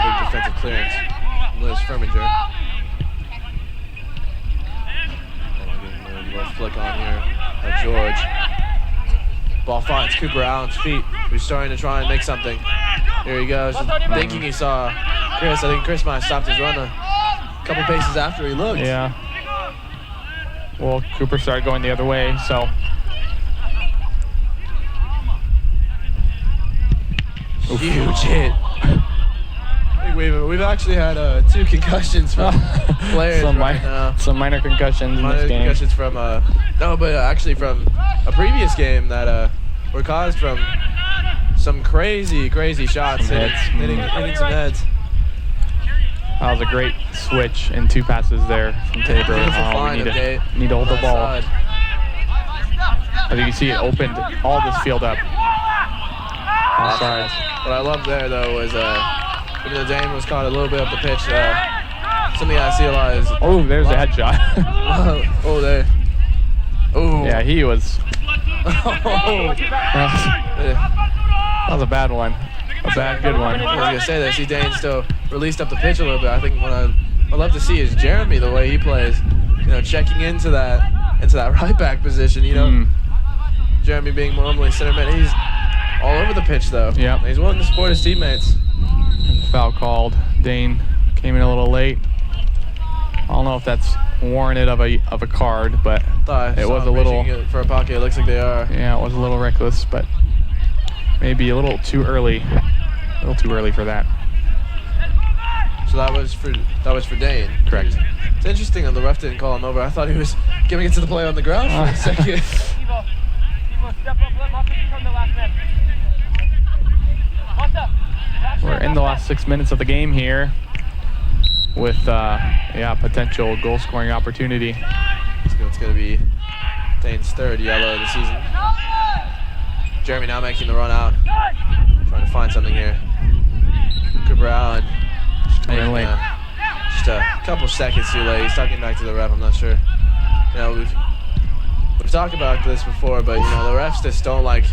Big defensive clearance. Liz Freminger. Little flick on here. George. Ball finds Cooper Allen's feet. He's starting to try and make something. Here he goes. Thinking he saw Chris. I think Chris might have stopped his run a couple paces after he looked. Yeah. Well, Cooper started going the other way, so. Huge hit. I think we've actually had 2 concussions from players right now. Some minor concussions in this game. Concussions from actually from a previous game that were caused from some crazy shots hitting some heads. That was a great switch and 2 passes there from Tabor. We need to hold the ball. As you can see, it opened all this field up. What I loved there, though, was even though Dane was caught a little bit up the pitch, something I see a lot is... Oh, there's a headshot. Oh, there. Oh. Yeah, he was... That was a bad one. A bad good one. I was going to say that. I see Dane still released up the pitch a little bit. I think what I love to see is Jeremy, the way he plays, checking into that right back position, Jeremy being normally center mid. He's all over the pitch, though. Yeah. He's willing to support his teammates. Foul called. Dane came in a little late. I don't know if that's warranted of a card, but it was a little for a pocket. It looks like they are. Yeah, it was a little reckless, but maybe a little too early. A little too early for that. So that was for Dane. Correct. It's interesting that the ref didn't call him over. I thought he was giving it to the play on the ground for a second. We're in the last 6 minutes of the game here. with potential goal scoring opportunity. It's going to be Dane's third yellow of the season. Jeremy now making the run out. Trying to find something here. Cooper Allen making, just a couple seconds too late. He's talking back to the ref. I'm not sure. You know, we've talked about this before, but you know the refs just don't like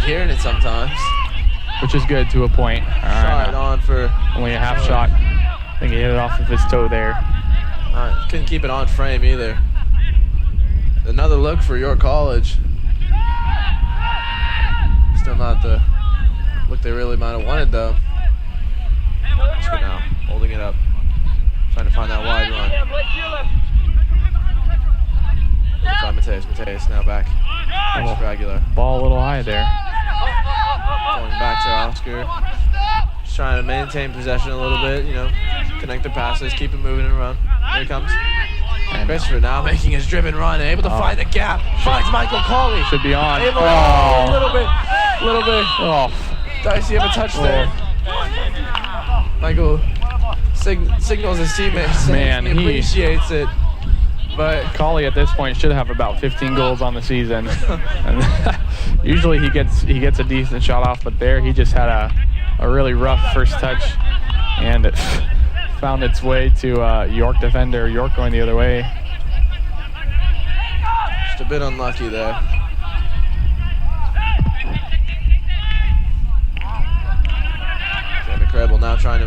hearing it sometimes. Which is good to a point. Shot on for only a half shot. I think he hit it off of his toe there. Couldn't keep it on frame either. Another look for York College. Still not the look they really might have wanted though. Oscar now holding it up, trying to find that wide run. Looking to find Mateus now back. Regular. Ball a little high there. Going back to Oscar. Just trying to maintain possession a little bit, you know, connect the passes, keep it moving and run. Here he comes. And Christopher now making his driven run, able to find the gap. Finds Michael Colley. Should be on. Able oh. A little bit. Oh. Dicey of a touch there. Michael signals his teammates. Man, he appreciates it. But Colley at this point should have about 15 goals on the season. And usually he gets a decent shot off, but there he just had a really rough first touch, and it found its way to York defender. York going the other way. Just a bit unlucky there. Jamie Credible now trying to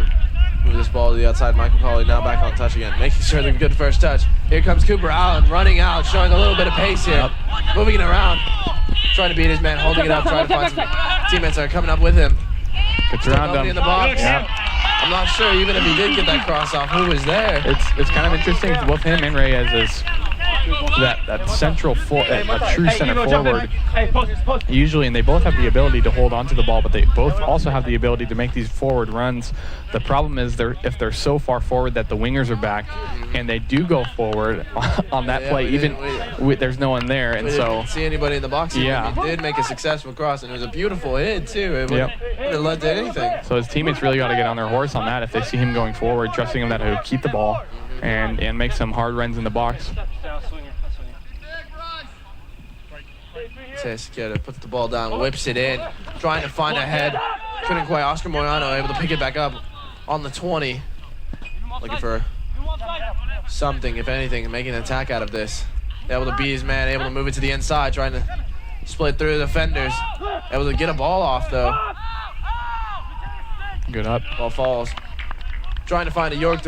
move this ball to the outside. Michael Colley now back on touch again, making sure they're good first touch. Here comes Cooper Allen running out, showing a little bit of pace here. Moving it around, trying to beat his man, holding it up, trying to find some teammates that are coming up with him. Gets around him. In the box. Yep. I'm not sure even if he did get that cross off, who was there. It's kind of interesting. Both him and Reyes is that central a true center forward. Usually, and they both have the ability to hold onto the ball, but they both also have the ability to make these forward runs. The problem is if they're so far forward that the wingers are back, and they do go forward on that play, there's no one there, and so didn't see anybody in the box. Yeah, he did make a successful cross, and it was a beautiful hit too. It wouldn't have led to anything. So his teammates really got to get on their horse on that if they see him going forward, trusting him that he'll keep the ball and make some hard runs in the box. Teskieta puts the ball down, whips it in, trying to find a head. Couldn't quite. Oscar Moyano able to pick it back up on the 20. Looking for something, if anything, and making an attack out of this. Able to beat his man, able to move it to the inside, trying to split through the defenders. Able to get a ball off, though. Good up. Ball falls. Trying to find a York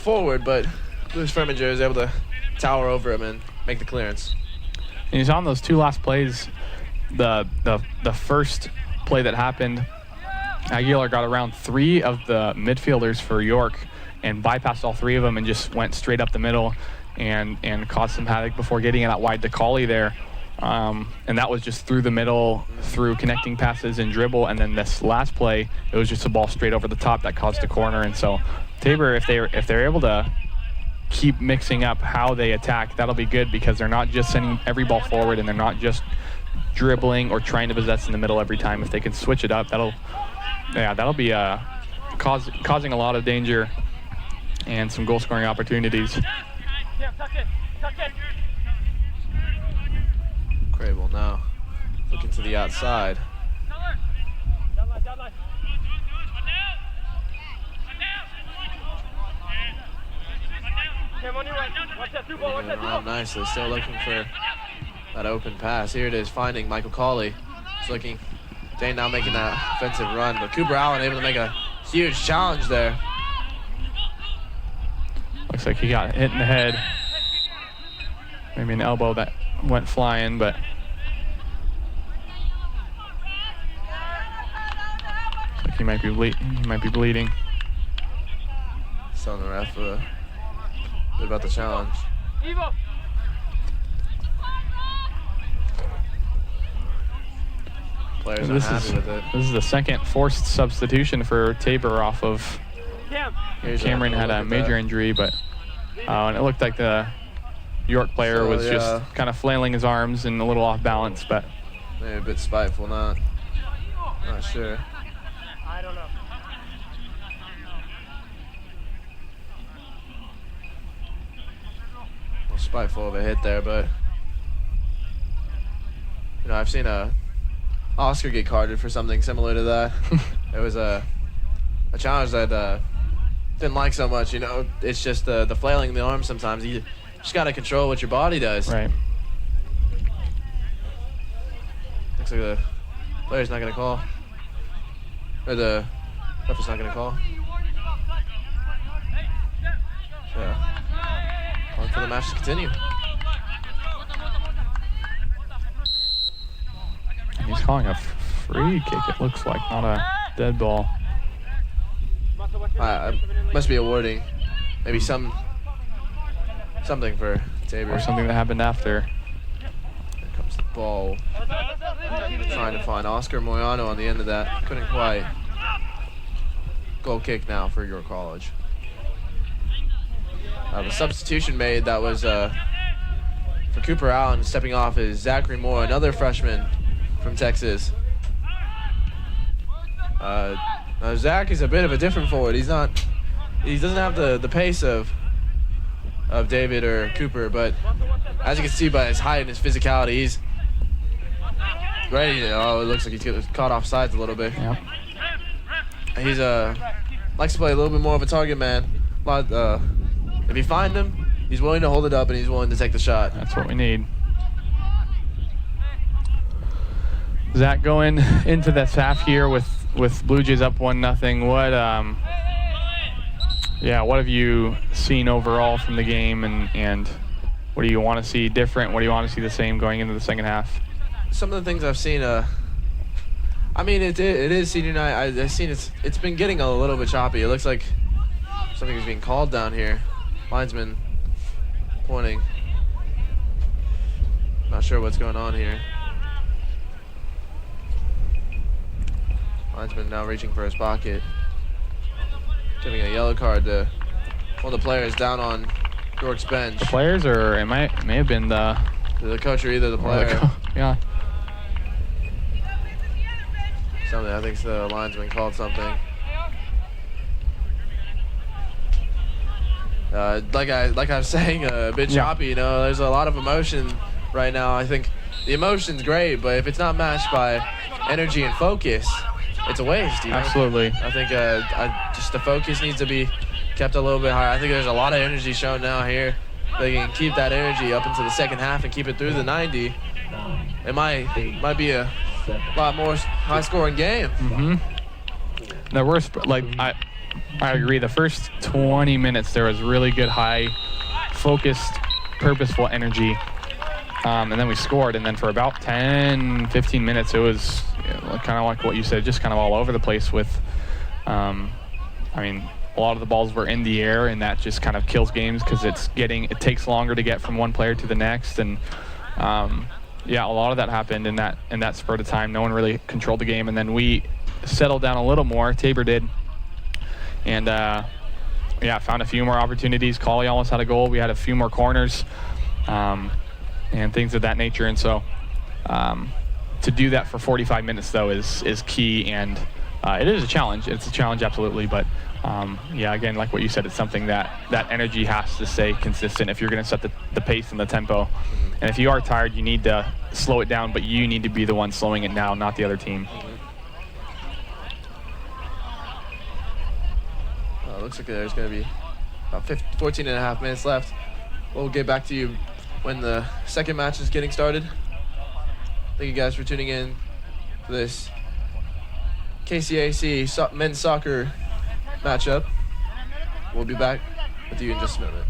forward, but Lewis Ferminger is able to tower over him and make the clearance. And he's on those two last plays. The first play that happened, Aguilar got around 3 of the midfielders for York and bypassed all 3 of them and just went straight up the middle and caused some havoc before getting it out wide to Colley there. And that was just through the middle, through connecting passes and dribble. And then this last play, it was just a ball straight over the top that caused a corner. And so Tabor, if they're able to keep mixing up how they attack, that'll be good, because they're not just sending every ball forward and they're not just dribbling or trying to possess in the middle every time. If they can switch it up, that'll be causing a lot of danger and some goal scoring opportunities. Crable now looking to the outside. Moving around nicely, still looking for that open pass. Here it is, finding Michael Colley. He's looking, Dane now making that offensive run, but Cooper Allen able to make a huge challenge there. Looks like he got hit in the head. Maybe an elbow that went flying, but looks like he might be bleeding. Still on the ref a bit about the challenge. Players are happy with it. This is the second forced substitution for Tabor off of Cameron. Had a major injury, but and it looked like the York player was just kind of flailing his arms and a little off balance, but maybe a bit spiteful, not sure. I don't know. spiteful of a hit there, but you know, I've seen Oscar get carded for something similar to that. It was a challenge that didn't like so much. You know, it's just the flailing the arm sometimes. You just got to control what your body does. Right. Looks like the player's not going to call. Or the ref is not going to call. Yeah. Calling for the match to continue. He's calling a free kick, it looks like, not a dead ball. Must be awarding maybe something for Tabor. Or something that happened after. Here comes the ball. Trying to find Oscar Moyano on the end of that. Couldn't quite. Goal kick now for York College. The substitution made that was for Cooper Allen stepping off is Zachary Moore, another freshman from Texas. Now Zach is a bit of a different forward. He doesn't have the pace of David or Cooper, but as you can see by his height and his physicality, he's ready. Oh, it looks like he's caught off sides a little bit. Yep. He's likes to play a little bit more of a target man. If you find him, he's willing to hold it up and he's willing to take the shot. That's what we need. Zach going into this half here with Blue Jays up 1-0. What have you seen overall from the game, and what do you want to see different? What do you want to see the same going into the second half? Some of the things I've seen, I mean, it is senior night. I've seen it's been getting a little bit choppy. It looks like something is being called down here. Linesman pointing. Not sure what's going on here. Linesman now reaching for his pocket. Giving a yellow card to one of the players down on York's bench. The players, or it may have been the coach or either the player. Yeah. Something, I think the linesman called something. Like I was saying, a bit choppy. You know, there's a lot of emotion right now. I think the emotion's great, but if it's not matched by energy and focus, it's a waste. You know? Absolutely. I think just the focus needs to be kept a little bit higher. I think there's a lot of energy shown now here. They can keep that energy up into the second half and keep it through the 90. It might be a lot more high-scoring game. Mm-hmm. The worst, I agree. The first 20 minutes, there was really good, high, focused, purposeful energy. And then we scored. And then for about 10, 15 minutes, it was kind of like what you said, just kind of all over the place with, a lot of the balls were in the air, and that just kind of kills games because it takes longer to get from one player to the next. And a lot of that happened in that spurt of time. No one really controlled the game. And then we settled down a little more. Tabor did. And found a few more opportunities. Colley almost had a goal. We had a few more corners and things of that nature. And so to do that for 45 minutes, though, is key. And it is a challenge. It's a challenge, absolutely. But, again, like what you said, it's something that energy has to stay consistent if you're going to set the pace and the tempo. And if you are tired, you need to slow it down, but you need to be the one slowing it down, not the other team. Looks like there's going to be about 14 and a half minutes left. We'll get back to you when the second match is getting started. Thank you guys for tuning in for this KCAC men's soccer matchup. We'll be back with you in just a minute.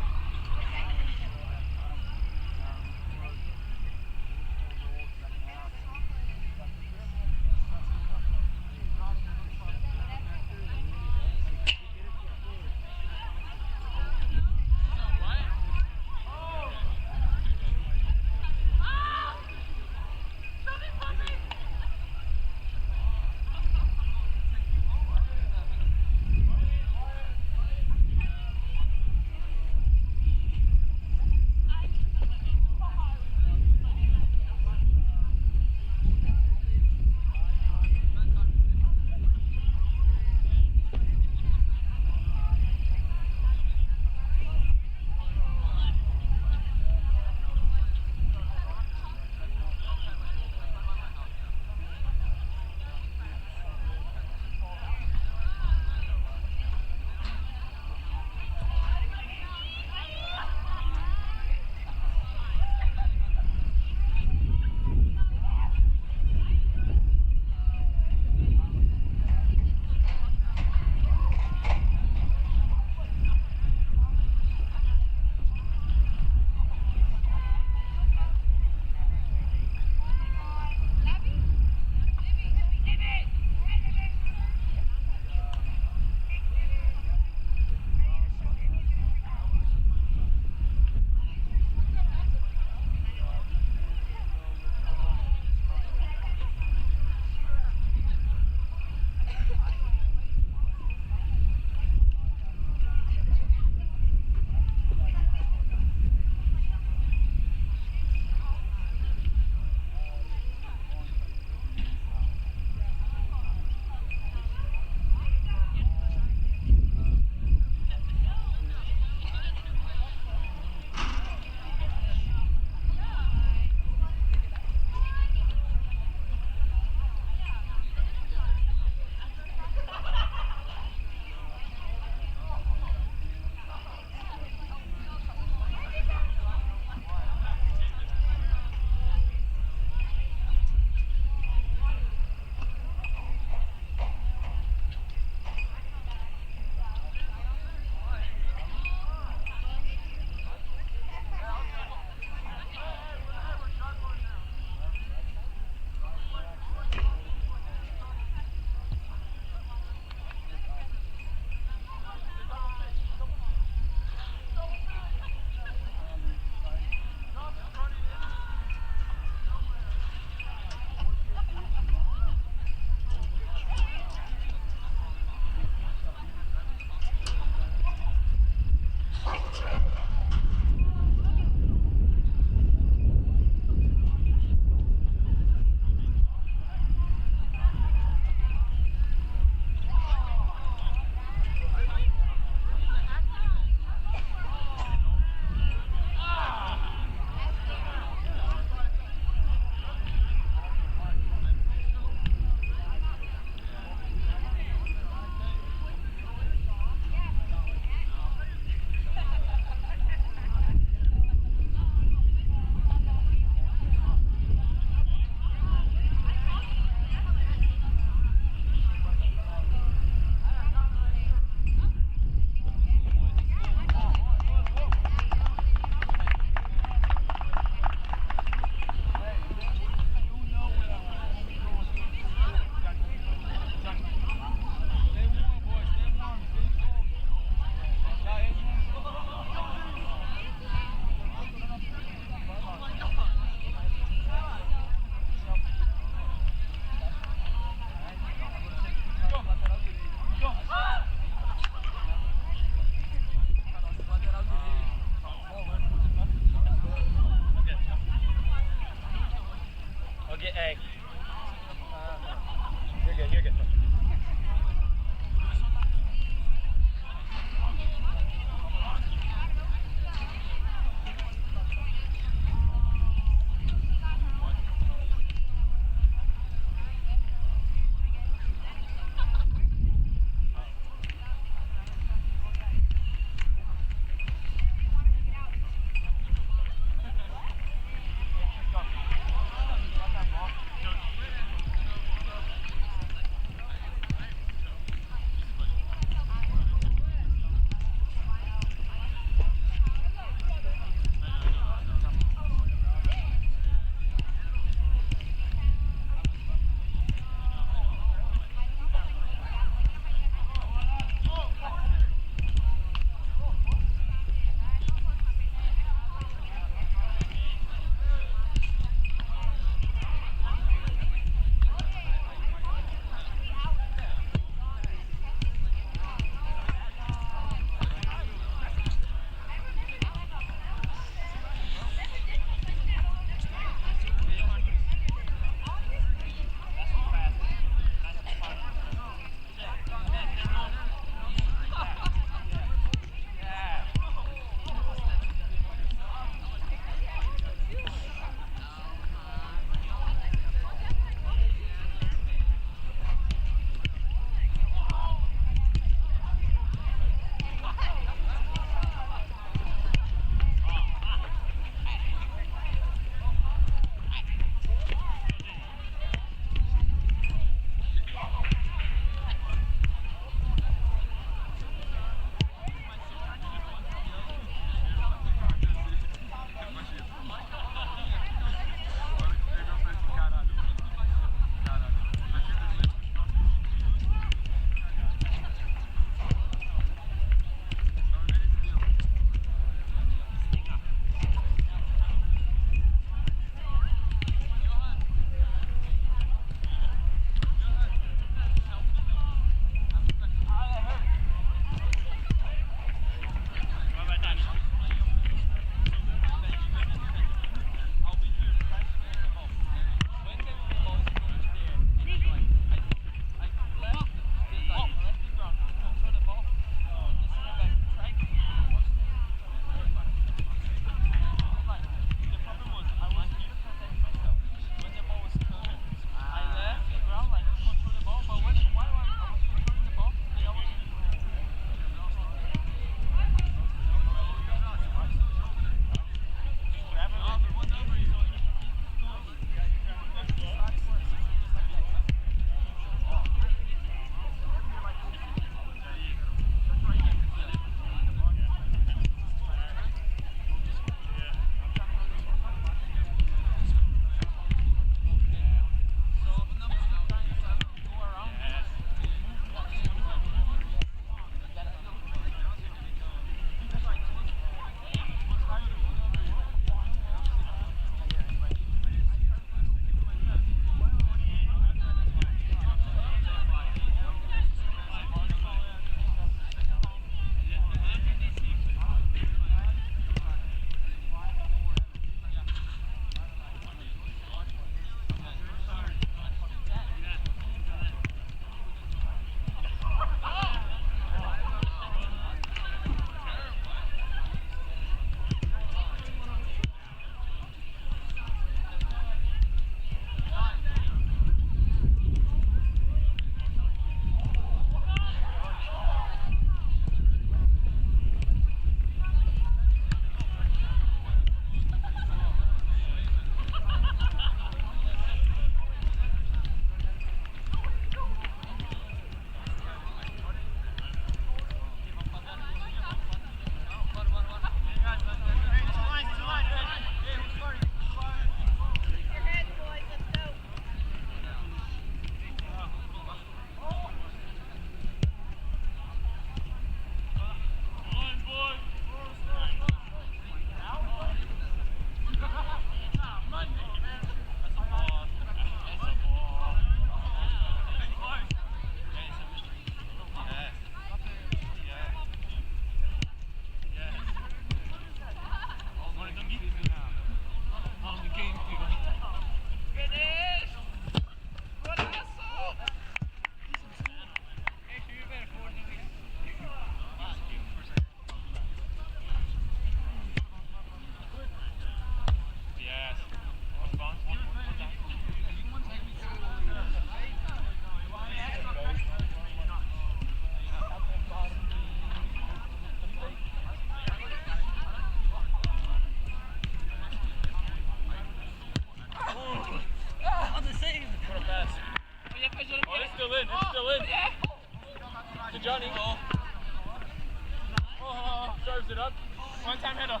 time, Hedo.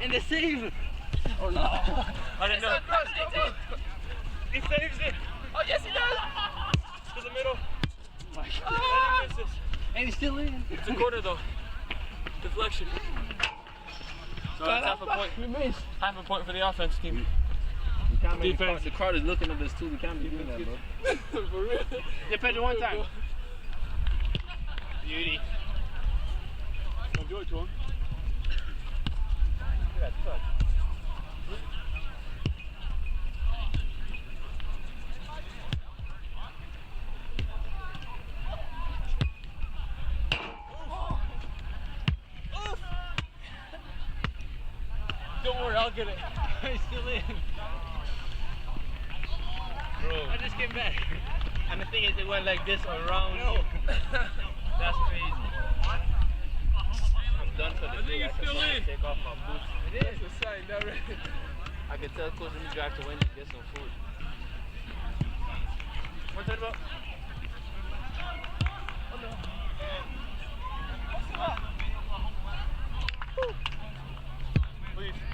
And the save. Oh no. I didn't know. He saves it. Oh yes, he does. To the middle. Oh my God. And he misses. And he's still in. It's a quarter though. Deflection. So that's half a point. We missed. Half a point for the offense team. You can't make Defense. the crowd is looking at this too. We can't be doing that, bro. For real. Yeah, Pedro, one time. Beauty. Don't do it to him. Don't worry, I'll get it. He's still in. Bro. I just came back. And the thing is, it went like this around you. That's crazy. I'm done for the day. I still in. Take off my boots. It is. That's a sign, that right? I can tell Coach needs to drive to Wendy's get some food. What's that about?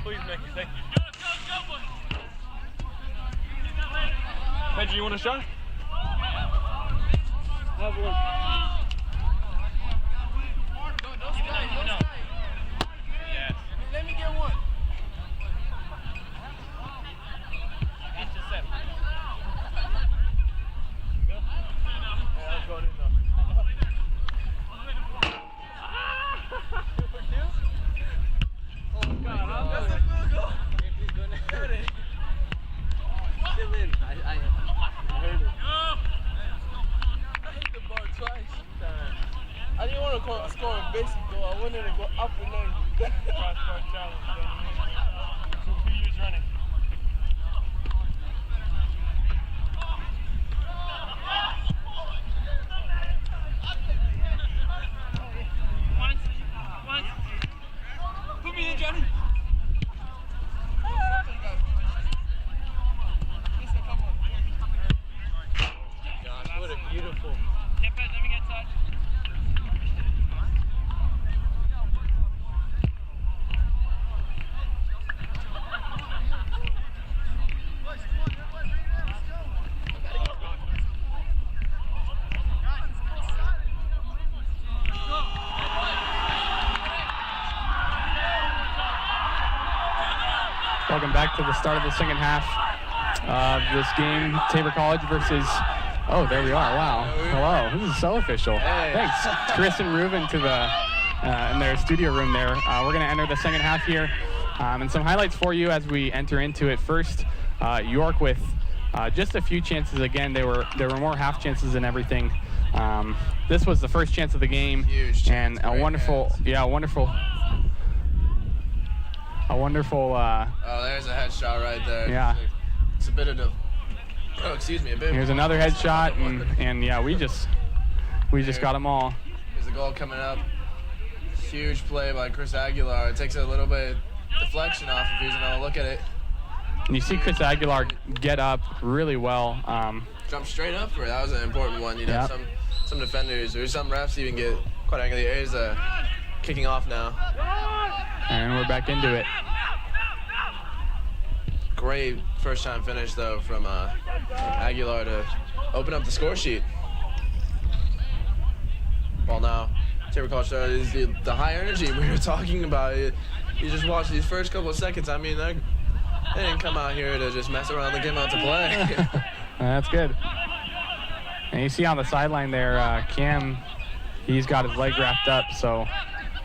Please, Mickey, thank you. Pedro, you want a shot? Have one. Yes. Let me get one. Intercept. Yeah, I'm going in now. Oh, God. That's a field goal. Still in. I heard it. I hit the ball twice. I didn't want to score a basic goal. I wanted to go up and down. Cross-court challenge. So 2 years running. Once. Put me in, Johnny. Gosh, what a beautiful. Let me get touch. Welcome back to the start of the second half of this game, Tabor College versus, oh, there we are, wow. Hello, this is so official. Thanks, Chris and Ruben to the, in their studio room there. We're gonna enter the second half here. And some highlights for you as we enter into it. First, York with just a few chances. Again, there were more half chances than everything. This was the first chance of the game. Huge chance, And a great wonderful, hands. yeah, wonderful. A wonderful, Oh, there's a headshot right there. Yeah. It's a bit of a. Oh, excuse me, a bit. here's another headshot, and yeah, we just got them all. There's the goal coming up. Huge play by Chris Aguilar. It takes a little bit of deflection off if he's gonna look at it. And you see Chris Aguilar get up really well. Jump straight up for it. That was an important one. You know, Yep. some defenders or some refs even get quite angry. There's kicking off now. And we're back into it. Great first time finish though from Aguilar to open up the score sheet. Well, now Tabor College is the high energy we were talking about. You just watch these first couple of seconds. I mean, they didn't come out here to just mess around. They came out to play. That's good. And you see on the sideline there, Cam, he's got his leg wrapped up. So,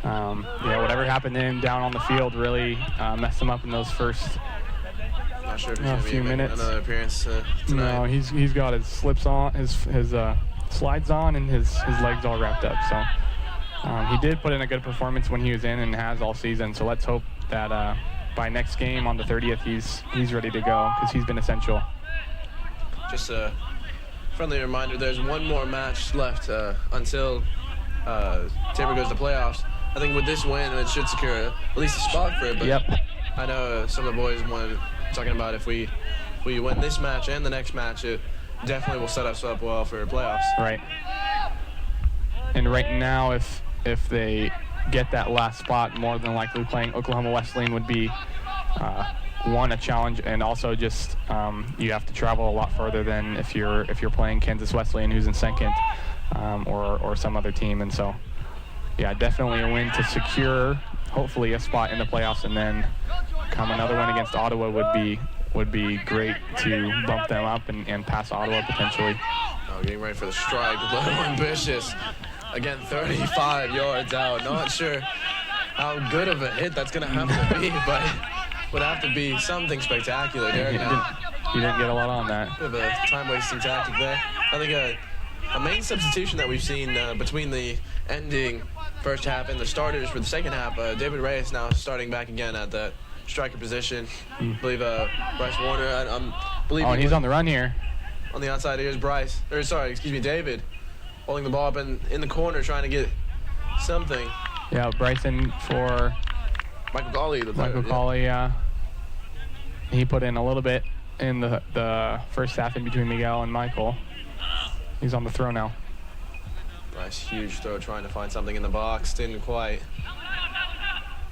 yeah, whatever happened to him down on the field really messed him up in those first Not sure if he's a gonna few be making minutes. another appearance No, tonight. he's got his slips on, his slides on, and his legs all wrapped up. So he did put in a good performance when he was in, and has all season. So let's hope that by next game on the 30th, he's ready to go, because he's been essential. Just a friendly reminder: there's one more match left until Tabor goes to playoffs. I think with this win, it should secure at least a spot for it. But Yep. I know some of the boys wanted talking about if we win this match and the next match, it definitely will set us up well for playoffs. Right. And right now, if they get that last spot, more than likely playing Oklahoma Wesleyan would be one, a challenge, and also just you have to travel a lot further than if you're playing Kansas Wesleyan, who's in second, or some other team. And so, yeah, definitely a win to secure hopefully a spot in the playoffs, and then come another one against Ottawa would be great to bump them up and pass Ottawa potentially. Oh, getting ready for the strike. A little ambitious. Again, 35 yards out. Not sure how good of a hit that's going to have to be, but would have to be something spectacular. Derek now. You didn't get a lot on that. Bit of a time-wasting tactic there. I think a main substitution that we've seen between the ending first half and the starters for the second half, David Reyes now starting back again at the striker position. I believe Bryce Warner, And he's on the run here. On the outside, here's Bryce. David. Holding the ball up in the corner, trying to get something. Yeah, Bryson for Michael Colley. Colley, yeah. He put in a little bit in the first half in between Miguel and Michael. He's on the throw now. Bryce, huge throw, trying to find something in the box. Didn't quite.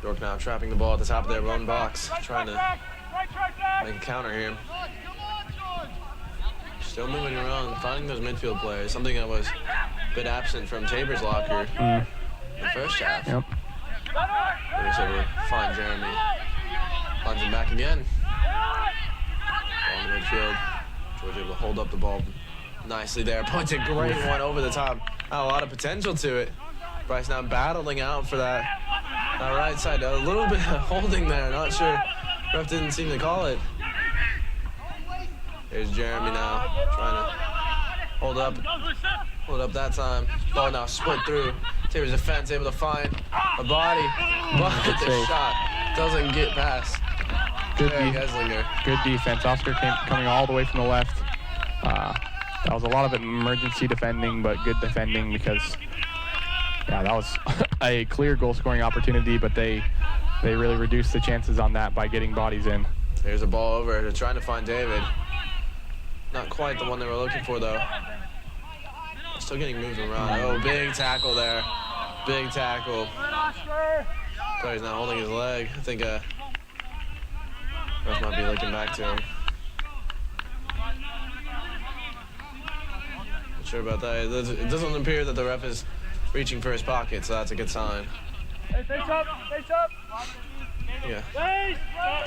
York now trapping the ball at the top of their own box, trying to make a counter here. Still moving around, finding those midfield players, something that was a bit absent from Tabor's locker in the first half. Yep. They was able to find Jeremy. Finds him back again. Ball in the midfield. George able to hold up the ball nicely there. Puts a great one over the top. Had a lot of potential to it. Bryce now battling out for that right side. A little bit of holding there. Not sure. Ref didn't seem to call it. Here's Jeremy now, trying to hold up that time. Ball now split through. Tabor's defense able to find a body, but the shot doesn't get past. Good defense. Oscar coming all the way from the left. That was a lot of emergency defending, but good defending because, yeah, that was a clear goal-scoring opportunity, but they really reduced the chances on that by getting bodies in. Here's a ball over to trying to find David. Not quite the one they were looking for, though. Still getting moved around. Oh, big tackle there. Big tackle. Player's now holding his leg. I think ref might be looking back to him. Not sure about that. It doesn't appear that the ref is reaching for his pocket, so that's a good sign. Hey, face up!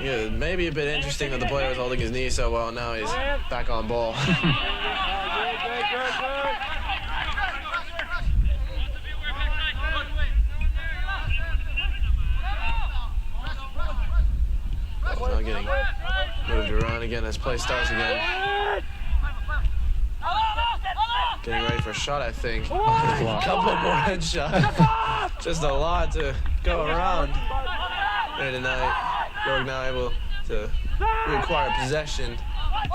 Yeah, maybe a bit interesting that the player was holding his knee so well. Now he's back on ball. Now getting moved around again as play starts again. Getting ready for a shot, I think. A couple more headshots. Just a lot to go around here tonight. York now able to reacquire possession,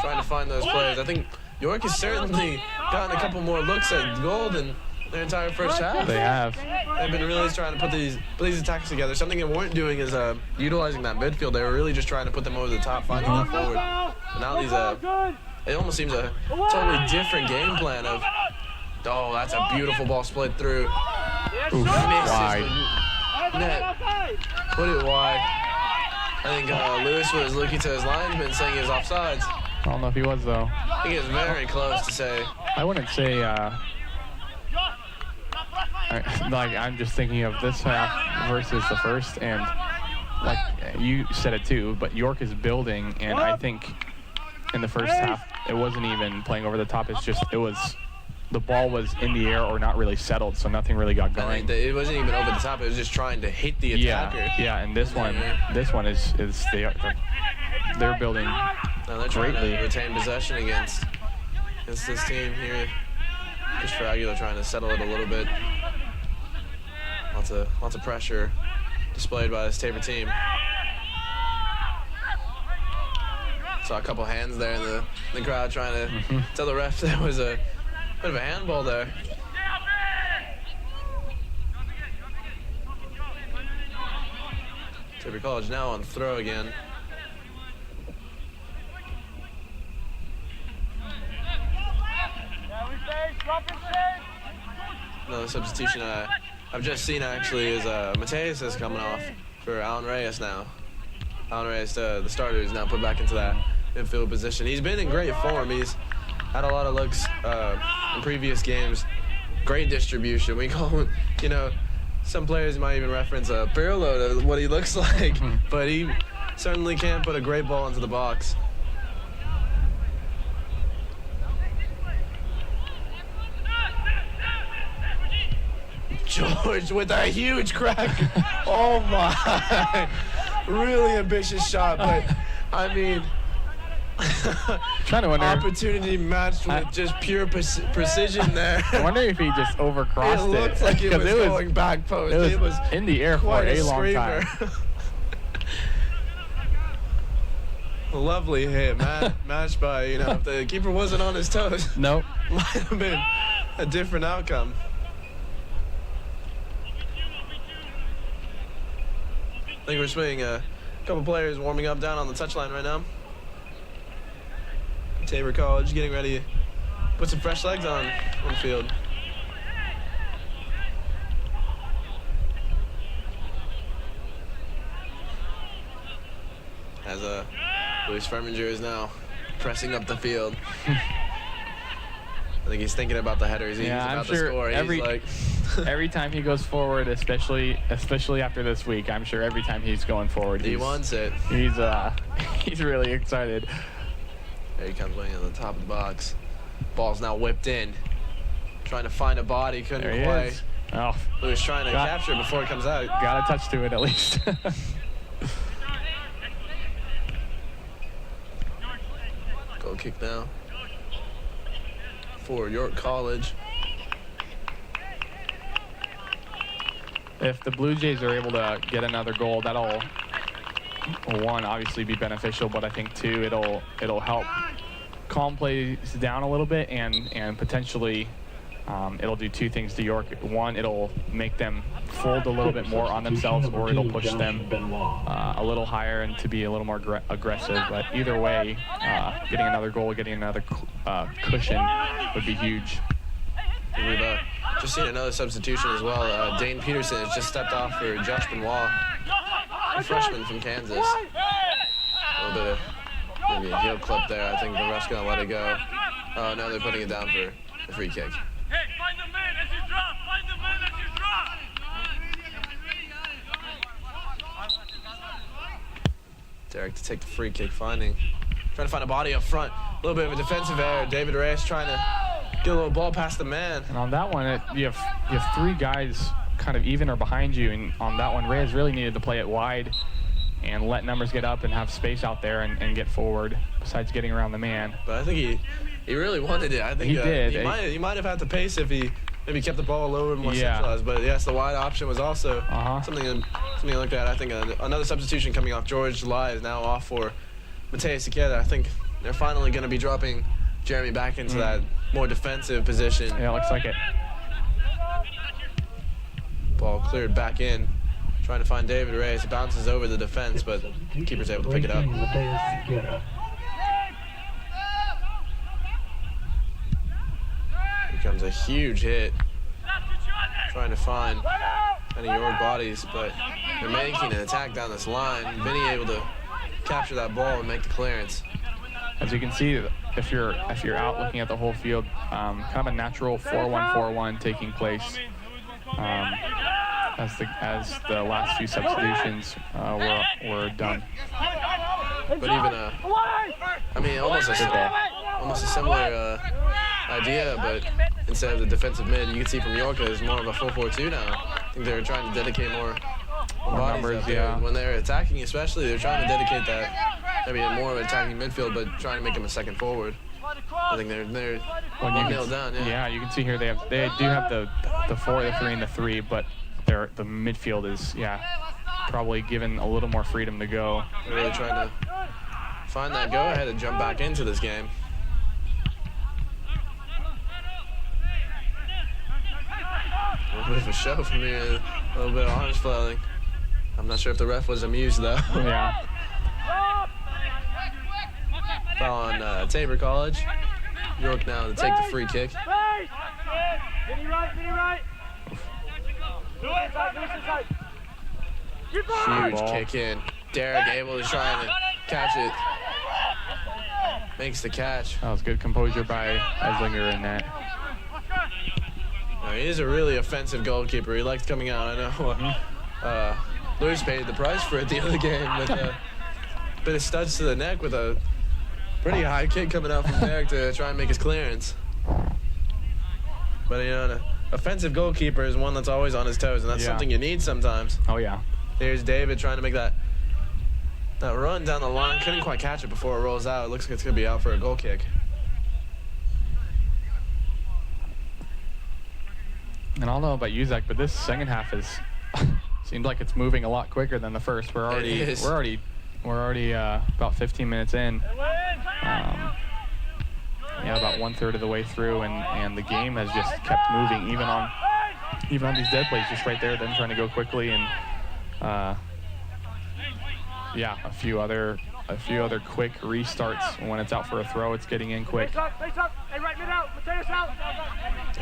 trying to find those players. I think York has certainly gotten a couple more looks at goal than their entire first half. They have. They've been really trying to put these attacks together. Something they weren't doing is utilizing that midfield. They were really just trying to put them over the top, finding that forward. But now it almost seems a totally different game plan of, oh, that's a beautiful ball split through. Oof, wide. Net. Put it wide. I think Lewis was looking to his linesman saying he was offsides. I don't know if he was, though. I think he was very close to say. I wouldn't say, I'm just thinking of this half versus the first, and like you said it too, but York is building, and I think in the first half, it wasn't even playing over the top. The ball was in the air or not really settled, so nothing really got going. It wasn't even over the top. It was just trying to hit the attacker. Yeah, and this one is they're building now they're trying greatly. to retain possession against this team here. Christopher Aguilar trying to settle it a little bit. Lots of pressure displayed by this Tabor team. Saw a couple hands there in the crowd trying to tell the ref there was a bit of a handball there. Tabor College now on throw again. Another substitution I've just seen actually is Mateus is coming off for Alan Reyes now. Alan Reyes, the starter, is now put back into that midfield position. He's been in great form. He's had a lot of looks in previous games. Great distribution. We call him, you know, some players might even reference Pirlo to what he looks like, but he certainly can put a great ball into the box. George with a huge crack. Oh my. Really ambitious shot, but I mean, Trying to wonder. opportunity matched with just pure precision there. I wonder if he just overcrossed It looked like it was going back post. It was in the air for quite a long screamer. time. Lovely hit, matched by, you know, if the keeper wasn't on his toes, Nope. might have been a different outcome. I think we're seeing a couple players warming up down on the touchline right now. Tabor College getting ready to put some fresh legs on the field. As Luis Ferminger is now pressing up the field. I think he's thinking about the headers. He's Yeah, I'm about sure to score. every- He's like, Every time he goes forward, especially after this week, I'm sure every time he's going forward, he wants it. He's really excited. There he comes waiting on the top of the box. Ball's now whipped in. Trying to find a body, couldn't There he play. is. Oh, Lewis trying to capture it before it comes out. got a touch to it at least. Goal kick now for York College. If the Blue Jays are able to get another goal, that'll, one, obviously be beneficial, but I think two, it'll help calm plays down a little bit, and potentially it'll do two things to York. One, it'll make them fold a little bit more on themselves, or it'll push them a little higher and to be a little more aggressive. But either way, getting another goal, getting another cushion would be huge. We've just seen another substitution as well. Dane Peterson has just stepped off for Josh Benoit, a freshman from Kansas. A little bit of maybe a heel clip there. I think the ref's gonna let it go. Oh no, they're putting it down for the free kick. Hey, find the man as you drop. Find the man as you drop. Derek to take the free kick, trying to find a body up front. A little bit of a defensive error. David Reyes trying to get a little ball past the man. And on that one, you have three guys kind of even or behind you, and on that one, Reyes really needed to play it wide and let numbers get up and have space out there and get forward, besides getting around the man. But I think he really wanted it. I think He did. He might have had the pace if he maybe kept the ball lower and more Yeah. centralized. But yes, the wide option was also something to look at. I think another substitution coming off. George Lai is now off for Mateus Ikeda. I think they're finally going to be dropping Jeremy back into that more defensive position. Yeah, looks like it. Ball cleared back in. Trying to find David Reyes. It bounces over the defense, but the keeper's able to pick it up. Here comes a huge hit. Trying to find any York bodies, but they're making an attack down this line. Vinny able to capture that ball and make the clearance. As you can see, if you're out looking at the whole field, kind of a natural 4-1-4-1 taking place. As the last few substitutions were done. But even I mean, almost a similar idea, but instead of the defensive mid, you can see from York it's more of a 4-4-2 now. I think they're trying to dedicate more bodies numbers, out there. yeah. When they're attacking, especially, they're trying to dedicate that maybe more of an attacking midfield, but trying to make them a second forward. I think they're nailed down. Yeah, you can see here they do have the 4, the 3, and the 3, but the midfield is probably given a little more freedom to go. They're really trying to find that go-ahead and jump back into this game. A little bit of a show from here, a little bit of arms flailing. I'm not sure if the ref was amused though. Yeah. Foul on Tabor College. York now to take the free kick. Huge kick in. Derek able to try and catch it. Makes the catch. That was good composure by Eslinger in that. He is a really offensive goalkeeper. He likes coming out. I know Lewis paid the price for it the other game with a bit of studs to the neck with a pretty high kick coming out from Derek to try and make his clearance. But an offensive goalkeeper is one that's always on his toes, and that's something you need sometimes. Oh yeah. Here's David trying to make that run down the line. Couldn't quite catch it before it rolls out. It looks like it's going to be out for a goal kick. And I don't know about Uzak, but this second half seems like it's moving a lot quicker than the first. We're already about 15 minutes in. About 1/3 of the way through, and the game has just kept moving, even on these dead plays, just right there. Them trying to go quickly, and a few other quick restarts. When it's out for a throw, it's getting in quick. Yeah,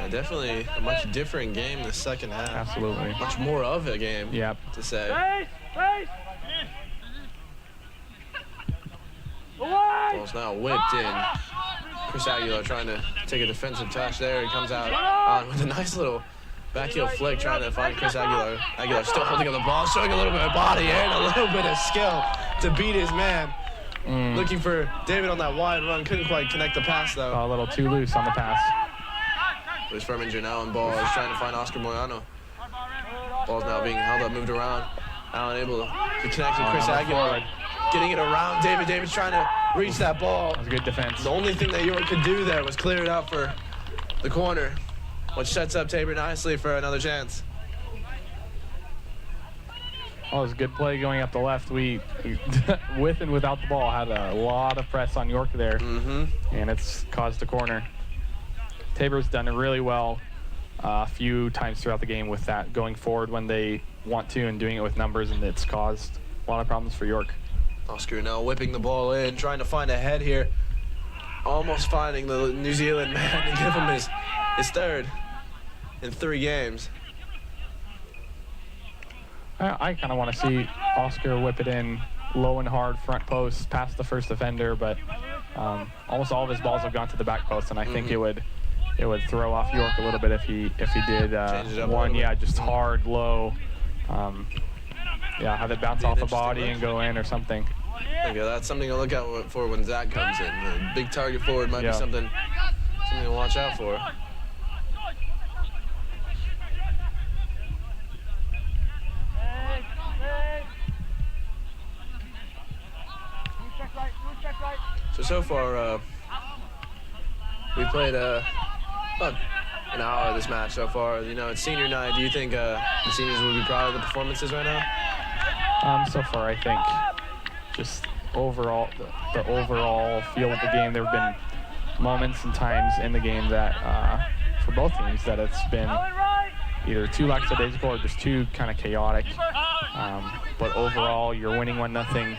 definitely a much different game the second half. Absolutely. Much more of a game. Yep. To say. Ball's now whipped in. Chris Aguilar trying to take a defensive touch there. He comes out with a nice little back heel flick, trying to find Chris Aguilar. Aguilar still holding on the ball, showing a little bit of body and a little bit of skill to beat his man. Looking for David on that wide run. Couldn't quite connect the pass, though. A little too loose on the pass. Luis Ferminger now on ball. He's trying to find Oscar Moyano. Ball's now being held up, moved around. Allen able to connect with Chris Aguilar. Getting it around David. David's trying to reach that ball. That was good defense. The only thing that York could do there was clear it out for the corner, which sets up Tabor nicely for another chance. Oh, it was a good play going up the left. We with and without the ball, had a lot of press on York there, and it's caused a corner. Tabor's done it really well a few times throughout the game with that, going forward when they want to and doing it with numbers, and it's caused a lot of problems for York. Oscar now whipping the ball in, trying to find a head here. Almost finding the New Zealand man and give him his third in 3 games. I kind of want to see Oscar whip it in low and hard front post past the first defender, but almost all of his balls have gone to the back post, and I think it would throw off York a little bit if he did one, just hard, low, have it bounce off the body and go in or something. Okay, that's something to look out for when Zach comes in. A big target forward might be something to watch out for. So far, we played about an hour of this match so far. It's senior night. Do you think the seniors will be proud of the performances right now? So far, I think just overall, the overall feel of the game, there have been moments and times in the game that, for both teams, that it's been either too lackadaisical or just too kind of chaotic. But overall, you're winning 1-0.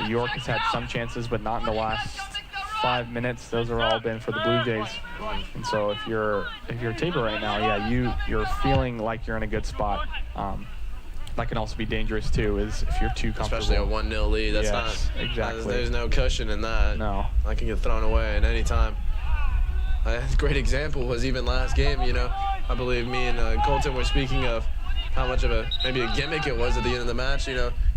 York has had some chances, but not in the last 5 minutes. Those have all been for the Blue Jays. And so if you're Tabor right now, you're feeling like you're in a good spot. That can also be dangerous too, is if you're too comfortable. Especially a 1-0 lead. That's not exactly. There's no cushion in that. No. That can get thrown away at any time. A great example was even last game. I believe me and Colton were speaking of how much of maybe a gimmick it was at the end of the match.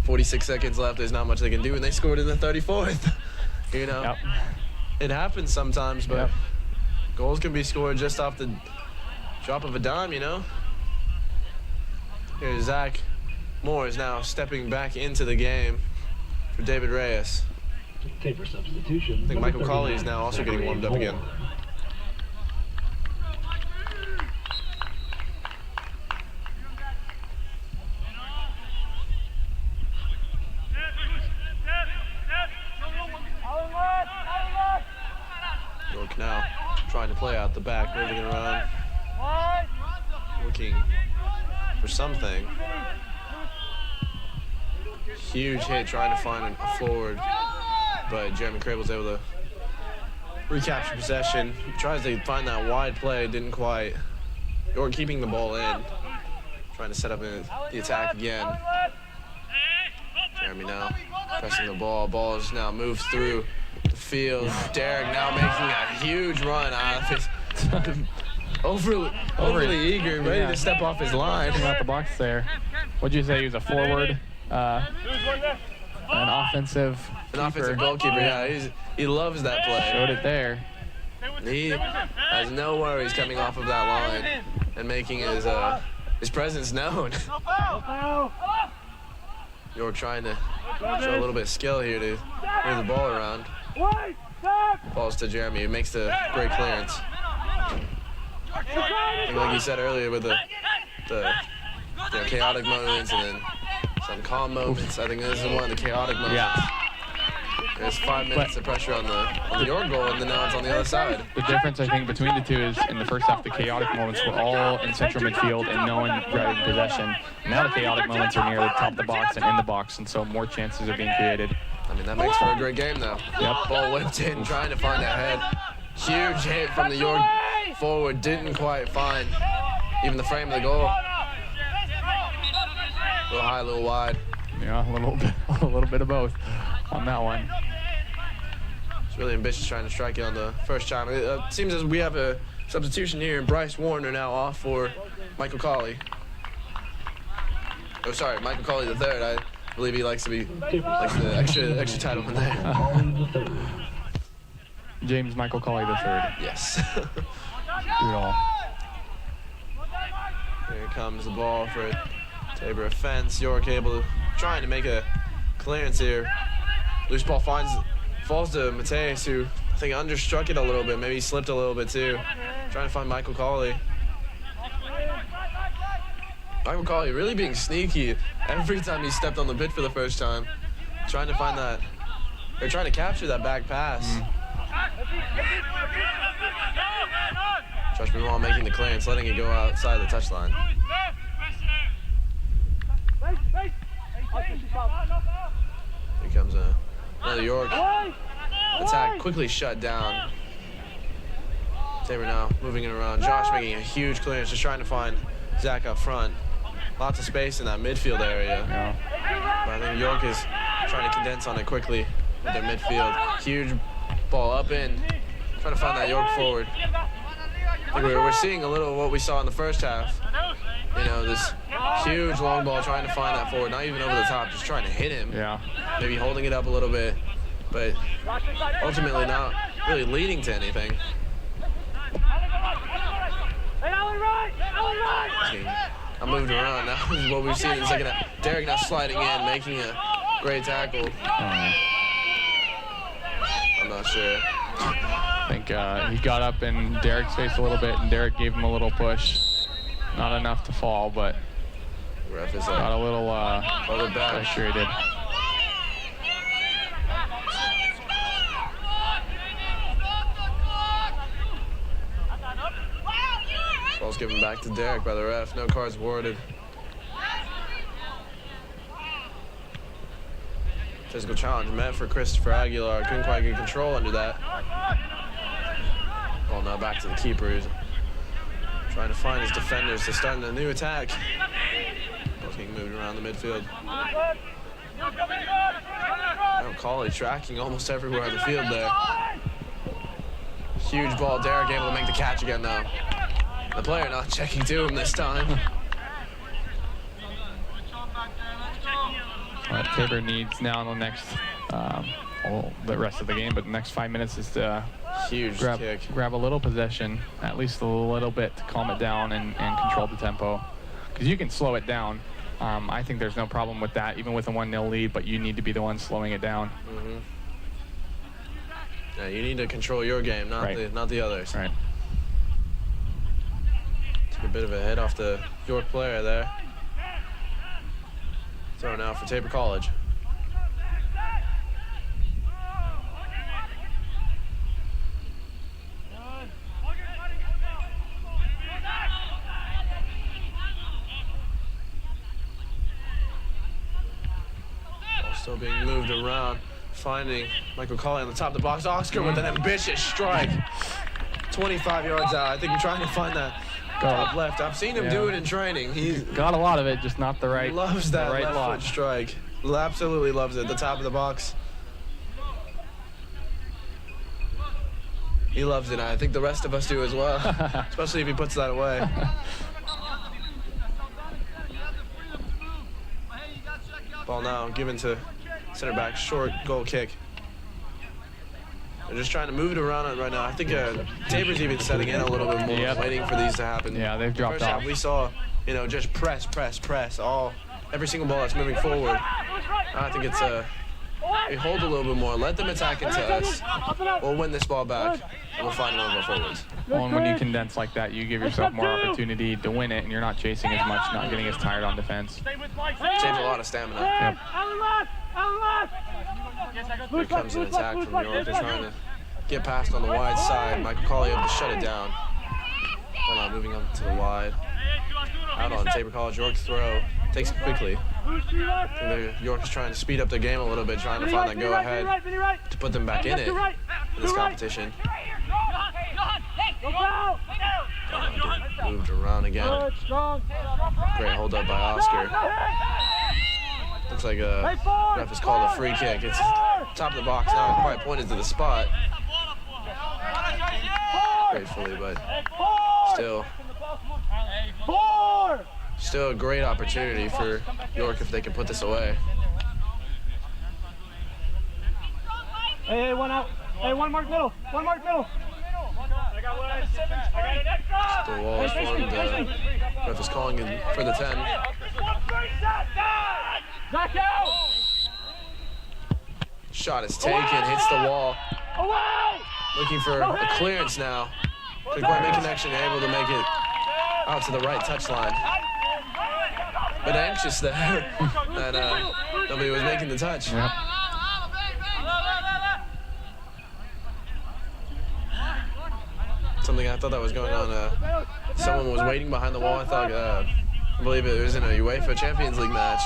46 seconds left. There's not much they can do, and they scored in the 34th. Yep. It happens sometimes, but goals can be scored just off the drop of a dime. Here's Zach Moore is now stepping back into the game for David Reyes. Tabor substitution. I think Michael Colley is now also getting warmed up again. York now trying to play out the back, moving it around, looking for something. Huge hit trying to find a forward, but Jeremy Crable's able to recapture possession. He tries to find that wide play, didn't quite. York keeping the ball in. trying to set up the attack again. Jeremy now pressing the ball. Ball is now moved through the field. Derek now making a huge run out of his overly eager, ready to step off his line. Out the box there. What'd you say? He was a forward, an offensive goalkeeper. Yeah, he loves that play. Showed it there. He has no worries coming off of that line and making his presence known. York trying to show a little bit of skill here to move the ball around. Balls to Jeremy, who makes the great clearance. I think, like you said earlier, with the chaotic moments and then some calm moments, I think this is one of the chaotic moments. Yeah. There's 5 minutes of pressure on the York goal, and then now it's on the other side. The difference, I think, between the two is in the first half, the chaotic moments were all in central midfield and no one grabbing possession. Now the chaotic moments are near the top of the box and in the box, and so more chances are being created. I mean, that makes for a great game, though. Yep. Ball whipped in, trying to find that head. Huge hit from the York forward, didn't quite find even the frame of the goal. A little high, a little wide. Yeah, a little bit of both on that one. It's really ambitious trying to strike it on the first time. It seems as we have a substitution here, and Bryce Warner now off for Michael Colley. Oh, sorry, Michael Colley the third. I believe he likes the extra title in there. James Michael Colley the third. Yes. Do it all. Here comes the ball for Tabor offense. York trying to make a clearance here. Loose ball falls to Mateus, who I think understruck it a little bit. Maybe he slipped a little bit too. Trying to find Michael Colley. Michael Colley really being sneaky every time he stepped on the pitch for the first time. Trying to find that, or trying to capture that back pass. Josh Benoit making the clearance, letting it go outside the touchline. Here comes another York attack, quickly shut down. Tabor now moving it around. Josh making a huge clearance, just trying to find Zach up front. Lots of space in that midfield area. Yeah. But I think York is trying to condense on it quickly with their midfield. Huge ball up in, trying to find that York forward. I think we're seeing a little of what we saw in the first half. You know, this huge long ball trying to find that forward, not even over the top, just trying to hit him. Yeah. Maybe holding it up a little bit, but ultimately not really leading to anything. I moved around. That was what we've seen in the second half. Derek now sliding in, making a great tackle. I'm not sure. I think he got up in Derek's face a little bit, and Derek gave him a little push. Not enough to fall, but Ref is got a little back. frustrated. Ball's given back to Derek by the ref. No cards awarded. Physical challenge meant for Christopher Aguilar. Couldn't quite get control under that. Ball now back to the keeper, who's trying to find his defenders to start a new attack. Ball's being moved around the midfield. Colley tracking almost everywhere on the field there. Huge ball. Derek able to make the catch again, though. The player not checking to him this time. Tabor needs now in the next, the rest of the game, but the next 5 minutes is to Huge kick. grab a little possession, at least a little bit, to calm it down and control the tempo. Because you can slow it down. I think there's no problem with that, even with a 1-0 lead, but you need to be the one slowing it down. Mm-hmm. Yeah, you need to control your game, not the others. Right. Took a bit of a hit off the York player there. Throw now for Tabor College. Ball still being moved around, finding Michael Colley on the top of the box. Oscar with an ambitious strike. 25 yards out. I think we're trying to find that Top left. I've seen him do it in training. He's got a lot of it, just not the right. loves that the right left lot. foot strike. Absolutely loves it. The top of the box. He loves it. I think the rest of us do as well, especially if he puts that away. Ball now given to center back, short goal kick. They're just trying to move it around right now. I think Tabor's even setting in a little bit more, waiting for these to happen. Yeah, they've dropped First half, off. we saw, just press, every single ball that's moving forward. I think it's we hold a little bit more, let them attack into us. We'll win this ball back, and we'll find one more forwards. Well, and when you condense like that, you give yourself more opportunity to win it, and you're not chasing as much, not getting as tired on defense. Saves a lot of stamina. Yep. Here comes an attack from York. They're trying to get past on the wide side. Michael Colley able to shut it down. Hold on, moving up to the wide. Out on Tabor College. York throw. Takes it quickly. I think York is trying to speed up their game a little bit, trying to find that go-ahead to put them back in it in this competition. Moved around again. Great hold up by Oscar. Looks like ref has called a free kick. It's top of the box now, quite pointed to the spot. Gratefully, but still a great opportunity for York if they can put this away. Hey, one out. Hey, one mark middle. One mark middle. I got one. The wall is formed. Ref is calling in for the 10. Shot is taken, hits the wall. Looking for a clearance now. Couldn't quite make connection, able to make it out to the right touchline. But anxious there that nobody was making the touch. Yep. Something I thought that was going on. Someone was waiting behind the wall. I thought, I believe it was in a UEFA Champions League match.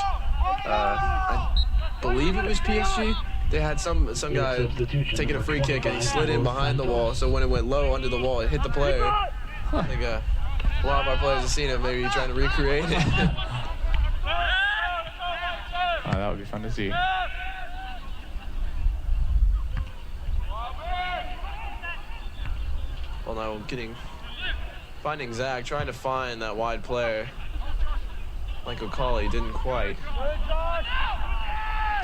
I believe it was PSG. They had some guy taking a free kick and he slid in behind the wall. So when it went low under the wall, it hit the player. I think a lot of our players have seen it, maybe trying to recreate it. Oh, that would be fun to see. Well, now finding Zach, trying to find that wide player. Michael Colley didn't quite.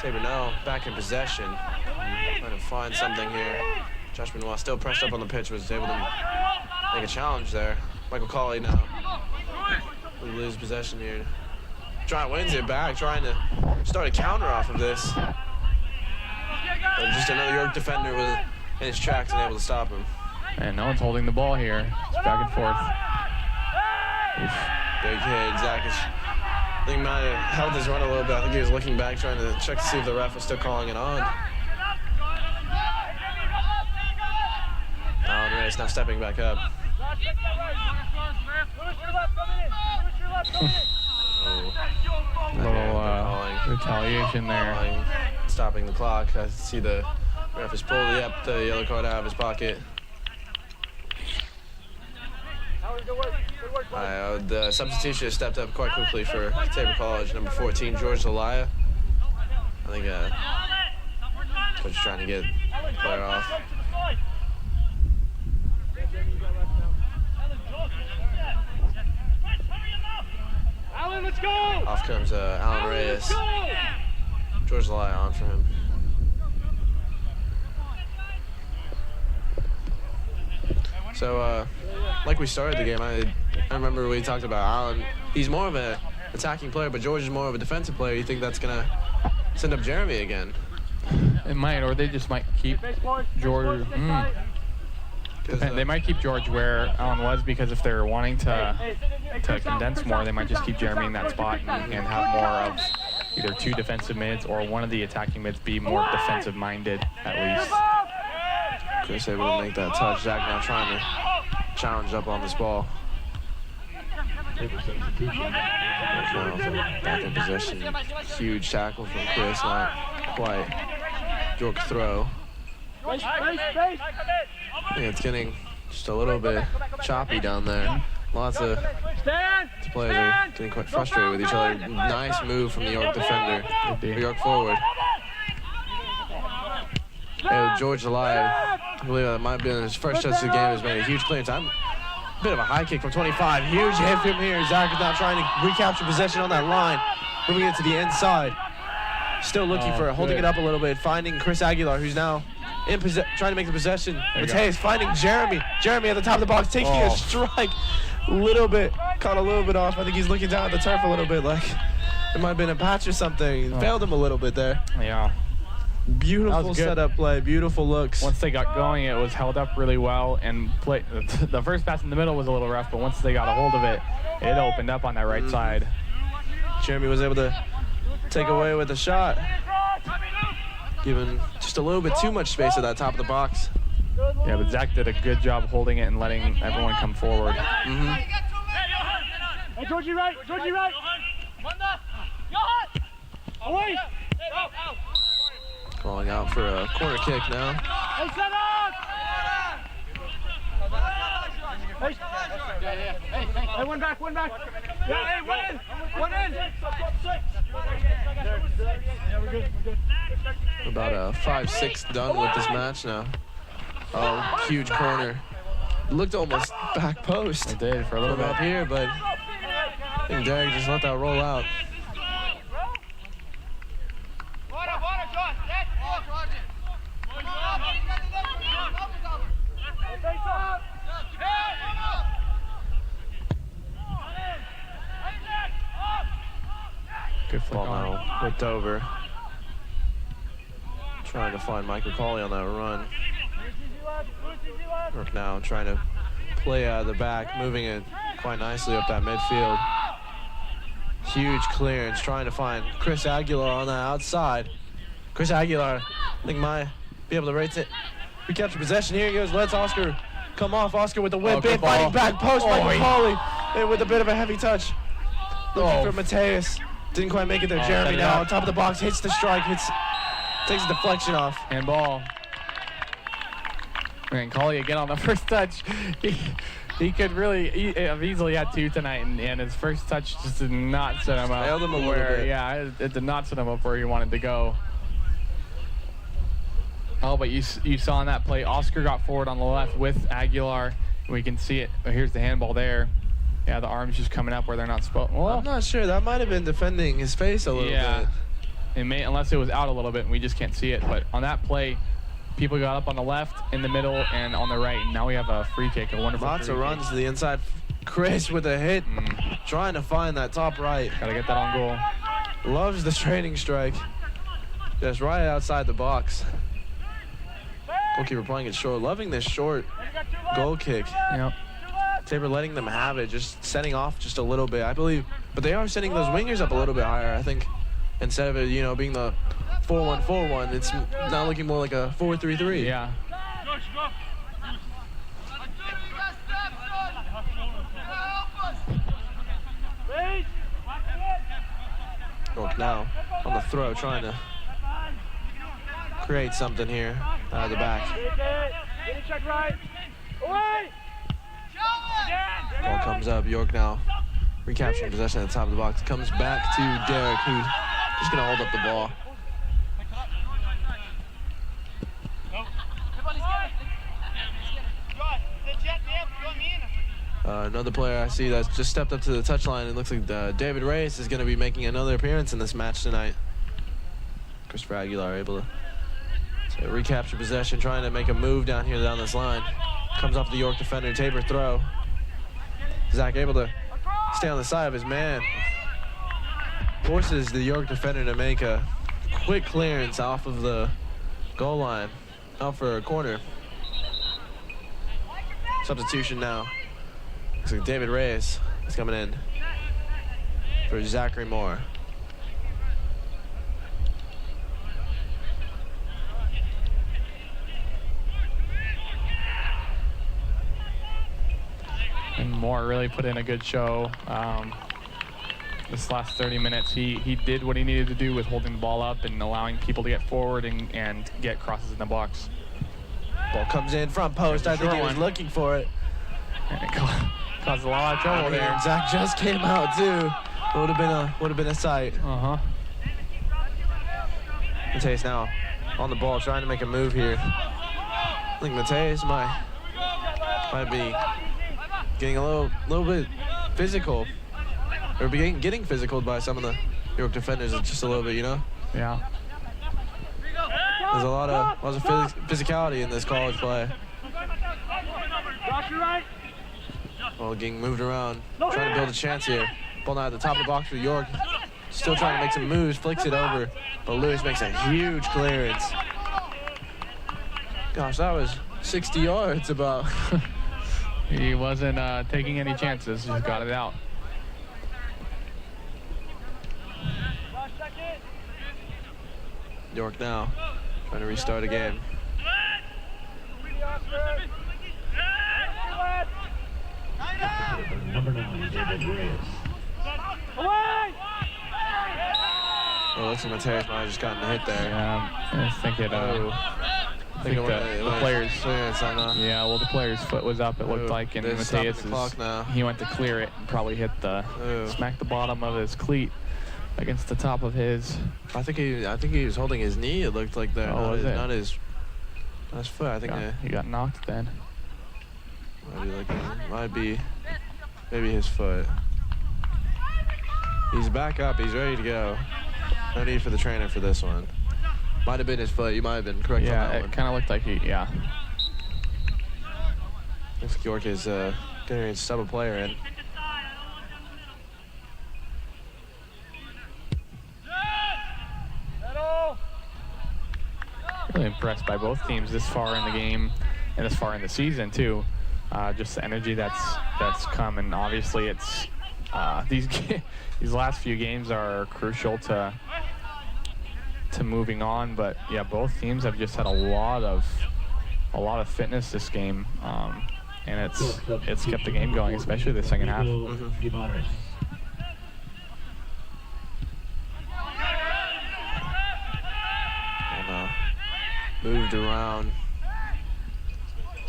Tabor now back in possession. Trying to find something here. Josh Benoit still pressed up on the pitch, was able to make a challenge there. Michael Colley now. We lose possession here. Wins it back, trying to start a counter off of this. But just another York defender was in his tracks and able to stop him. And no one's holding the ball here. It's back and forth. Oof. Big hit. Zach I think he might have held his run a little bit. I think he was looking back, trying to check to see if the ref was still calling it on. Alan Reyes now stepping back up. Little retaliation there. Stopping the clock. I see the ref has pulled the yellow card out of his pocket. The substitution has stepped up quite quickly for Tabor College. Number 14, George Zelaya. I think coach trying to get the player off. Alan, let's go! Off comes Alan Reyes. George Zelaya on for him. So, like we started the game, I remember we talked about Alan. He's more of an attacking player, but George is more of a defensive player. You think that's going to send up Jeremy again? It might, or they just might keep George. They might keep George where Alan was, because if they're wanting to condense more, they might just keep Jeremy in that spot and have more of either two defensive mids or one of the attacking mids be more defensive-minded at least. Chris able to make that touch. Zach now trying to challenge up on this ball. Back in possession. Huge tackle from Chris. Not quite. York throw. Yeah, it's getting just a little bit choppy down there. Lots of players are getting quite frustrated with each other. Nice move from the York defender. New York forward. And George Eli, I believe that might have been his first touch of the game, has made a huge clearance. Bit of a high kick from 25. Huge hit from here. Zach is now trying to recapture possession on that line. Moving it to the inside. Still looking for it, holding it up a little bit. Finding Chris Aguilar, who's now in trying to make the possession. Mateus finding Jeremy. Jeremy at the top of the box, taking a strike. Caught a little bit off. I think he's looking down at the turf a little bit like it might have been a patch or something. Failed him a little bit there. Yeah. Beautiful setup play, beautiful looks. Once they got going, it was held up really well, and the first pass in the middle was a little rough, but once they got a hold of it, it opened up on that right side. Jeremy was able to take away with a shot, giving just a little bit too much space at that top of the box. Yeah, but Zach did a good job holding it and letting everyone come forward. Hey, Georgie right. Away. Calling out for a corner kick now. Hey, set up. Hey, one back. Yeah, hey, one in. Yeah, we're good. About a 5-6 done with this match now. Oh, huge corner. Looked almost back post. It did for a little bit up here, but I think Derek just let that roll out. Good Ball football. now whipped over. Trying to find Michael Colley on that run. Work now trying to play out of the back, moving it quite nicely up that midfield. Huge clearance, trying to find Chris Aguilar on the outside. Chris Aguilar, I think might be able to recapture possession. Here he goes, lets Oscar come off. Oscar with the whip in, fighting back post, Michael Colley, and with a bit of a heavy touch. Looking for Mateus. Didn't quite make it there. Jeremy now on top of the box, hits the strike, takes a deflection off. Handball. And Colley again on the first touch. He could really have easily had two tonight, and his first touch just did not set him up. Failed him a little bit. Yeah, it did not set him up where he wanted to go. Oh, but you saw in that play, Oscar got forward on the left with Aguilar. We can see it. Here's the handball there. Yeah, the arm's just coming up where they're not supposed. Well, I'm not sure. That might have been defending his face a little bit. It may, unless it was out a little bit and we just can't see it. But on that play, people got up on the left, in the middle, and on the right. And now we have a free kick, a wonderful Lots free of runs to the inside. Chris with a hit, trying to find that top right. Gotta get that on goal. Loves the training strike. Just right outside the box. Goalkeeper playing it short. Loving this short goal kick. Yep. Tabor letting them have it, just setting off just a little bit, I believe. But they are setting those wingers up a little bit higher, I think. Instead of it, being the 4-1-4-1, it's now looking more like a 4-3-3. Yeah. York now on the throw, trying to create something here out of the back. Ball comes up. York now recapturing possession at the top of the box. Comes back to Derek, who's just going to hold up the ball. Another player I see that's just stepped up to the touchline. It looks like David Reyes is going to be making another appearance in this match tonight. Christopher Aguilar able to recapture possession, trying to make a move down this line. Comes off the York defender, Tabor throw. Zach able to stay on the side of his man. Forces the York defender to make a quick clearance off of the goal line, out for a corner. Substitution now. Looks like David Reyes is coming in for Zachary Moore. And Moore really put in a good show. This last 30 minutes, he did what he needed to do with holding the ball up and allowing people to get forward and get crosses in the box. Ball comes in front post. I think he was looking for it. And it caused a lot of trouble there. Zach just came out too. Would have been a sight. Mateus now on the ball, trying to make a move here. I think Mateus might be getting a little bit physical, or getting physical by some of the York defenders just a little bit, you know. Yeah. There's a lot of physicality in this college play. Well, getting moved around, trying to build a chance here. Ball now at the top of the box for York. Still trying to make some moves, flicks it over, but Lewis makes a huge clearance. Gosh, that was 60 yards about. He wasn't taking any chances, just got it out. York now trying to restart a game. Number 9, David Reyes. Oh, looks like Mateus might have just gotten a hit there. Yeah, I think it. I think the players. Yeah, well, the player's foot was up. It looked like, and Mateus he went to clear it and probably hit smacked the bottom of his cleat against the top of his. I think he was holding his knee. It looked like there. Oh, not his foot. I think he got knocked then. Might be maybe his foot. He's back up. He's ready to go. No need for the trainer for this one. Might have been his foot. You might have been correct on that one. Yeah, it kind of looked like yeah. Looks like York is getting ready to sub a player in. Really impressed by both teams this far in the game and this far in the season too. Just the energy that's come, and obviously it's these last few games are crucial to moving on. But yeah, both teams have just had a lot of fitness this game, and it's kept the game going, especially the second half. Moved around.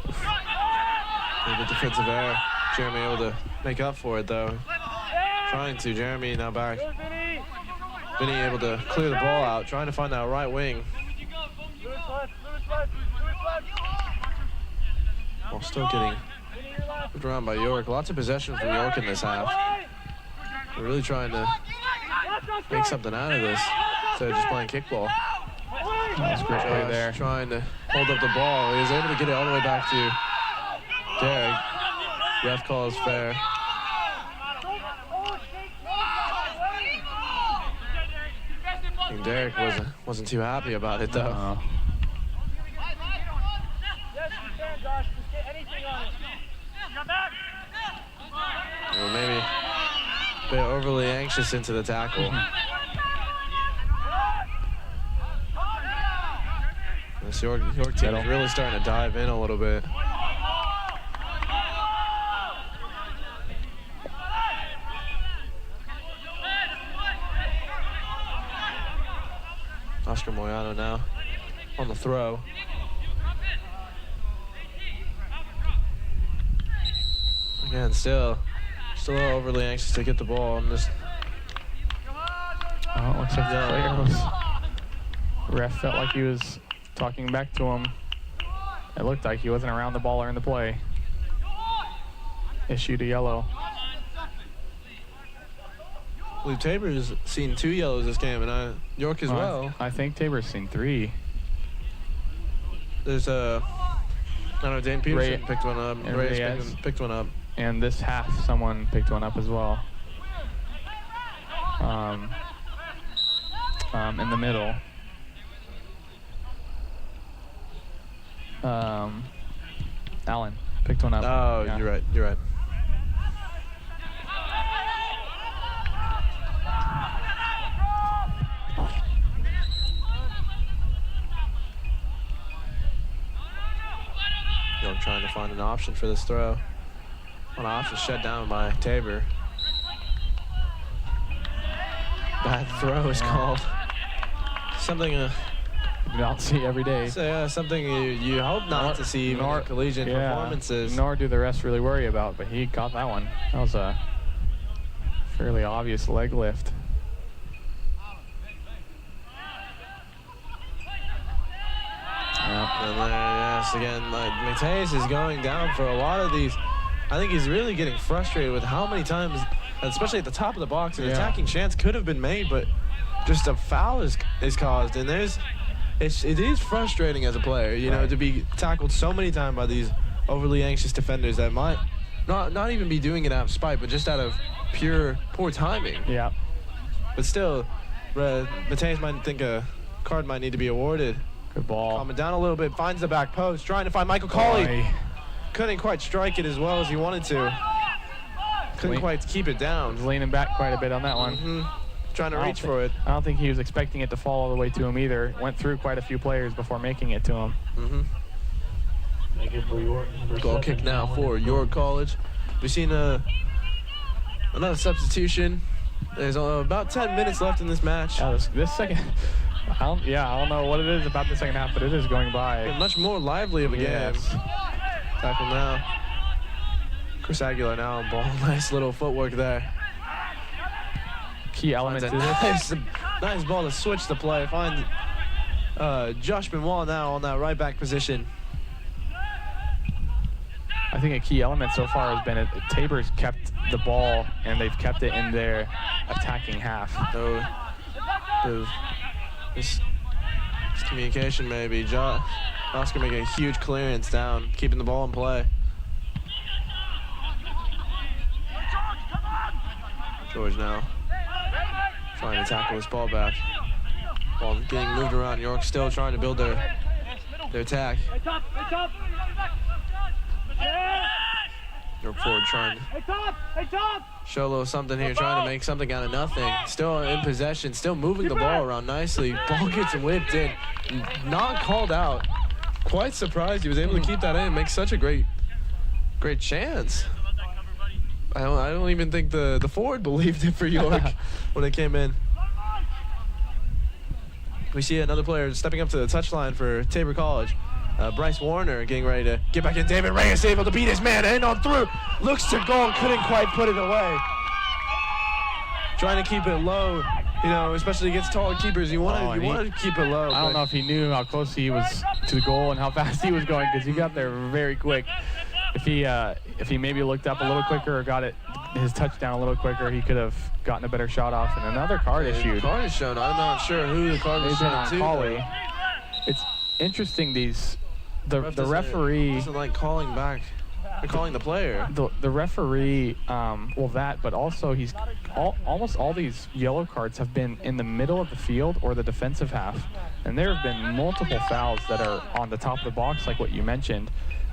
A little bit defensive error. Jeremy able to make up for it though. Trying to. Jeremy now back. Vinny able to clear the ball out, trying to find that right wing. While still getting moved around by York. Lots of possession from York in this half. They're really trying to make something out of this instead of just playing kickball. That's a great play there. Trying to hold up the ball. He was able to get it all the way back to Derek. Ref calls fair. And Derek wasn't too happy about it though. Well, maybe a bit overly anxious into the tackle. This York team is really starting to dive in a little bit. Oscar Moyano now on the throw. Again, still overly anxious to get the ball and just. Oh, it looks like the player was. Ref felt like he was talking back to him. It looked like he wasn't around the ball or in the play. Issued a yellow. I believe Tabor's seen 2 yellows this game, and York as well. I think Tabor's seen 3. There's I don't know, Dane Peterson picked one up. Reyes picked one up. And this half, someone picked one up as well. In the middle. Allen picked one up. Oh, yeah. You're right. York trying to find an option for this throw. One option shut down by Tabor. Bad throw is called. Something a don't see every day. So something you hope not to see even in collegiate performances. Nor do the rest really worry about, but he caught that one. That was a fairly obvious leg lift. And there, yes, again, like Mateus is going down for a lot of these. I think he's really getting frustrated with how many times, especially at the top of the box, an attacking chance could have been made, but just a foul is caused. And it is frustrating as a player, you know, to be tackled so many times by these overly anxious defenders that might not even be doing it out of spite, but just out of pure poor timing. Yeah. But still, Mateus might think a card might need to be awarded. Good ball. Calming down a little bit, finds the back post, trying to find Michael Colley. Couldn't quite strike it as well as he wanted to. Couldn't quite keep it down. Was leaning back quite a bit on that one. Trying to reach for it. I don't think he was expecting it to fall all the way to him either. Went through quite a few players before making it to him. Make it for York. Goal kick now for York College. We've seen another substitution. There's about 10 minutes left in this match. Yeah, this second, I don't know what it is about the second half, but it is going by. Much more lively of a game. Tackle now. Chris Aguilar now on ball. Nice little footwork there. Key element to this. Nice ball to switch the play. Find Josh Benoit now on that right back position. I think a key element so far has been Tabor's kept the ball and they've kept it in their attacking half. So this communication maybe. Oscar making a huge clearance down, keeping the ball in play. George now trying to tackle this ball back. Ball getting moved around. York still trying to build their attack. York forward trying to show a little something here, trying to make something out of nothing. Still in possession, still moving the ball around nicely. Ball gets whipped in, not called out. Quite surprised he was able to keep that in, make such a great chance. I don't even think the forward believed it for York when it came in. We see another player stepping up to the touchline for Tabor College. Bryce Warner getting ready to get back in. David Reyes able to beat his man in on through. Looks to goal, couldn't quite put it away. Trying to keep it low, you know, especially against taller keepers. You want to keep it low. I don't know if he knew how close he was to the goal and how fast he was going, because he got there very quick. If he maybe looked up a little quicker or got his touchdown a little quicker, he could have gotten a better shot off. And another card issued. Card is shown. I'm not sure who the card was shown to. Colley. It's interesting. The referee doesn't like calling back. They're calling the player. The referee, well, that, but also almost all these yellow cards have been in the middle of the field or the defensive half, and there have been multiple fouls that are on the top of the box, like what you mentioned,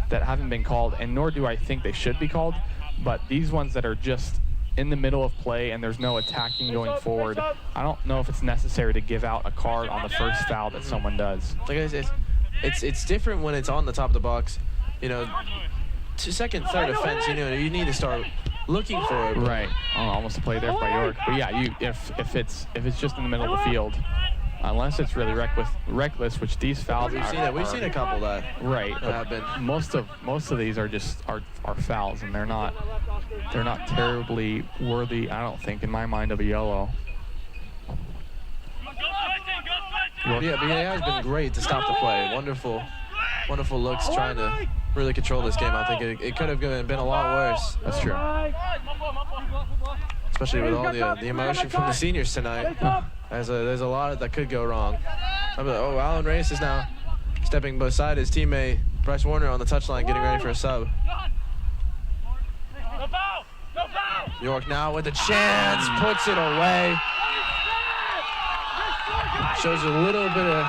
that haven't been called, and nor do I think they should be called. But these ones that are just in the middle of play and there's no attacking going forward, I don't know if it's necessary to give out a card on the first foul that someone does. Like it's different when it's on the top of the box, you know. To second, third offense, you know, you need to start looking for it. Right. Oh, almost a play there by York. But yeah, if it's just in the middle of the field, unless it's really reckless, which these fouls we've seen a couple that right. Have been. Most of these are just are fouls, and they're not terribly worthy, I don't think, in my mind, of a yellow. Yeah, but he has been great to stop the play. Wonderful looks, trying to really control this game. I think it could have been a lot worse. That's true. Especially with all the emotion from the seniors tonight. There's a lot that could go wrong. Oh, Alan Reyes is now stepping beside his teammate Bryce Warner on the touchline, getting ready for a sub. York now with a chance, puts it away. Shows a little bit of,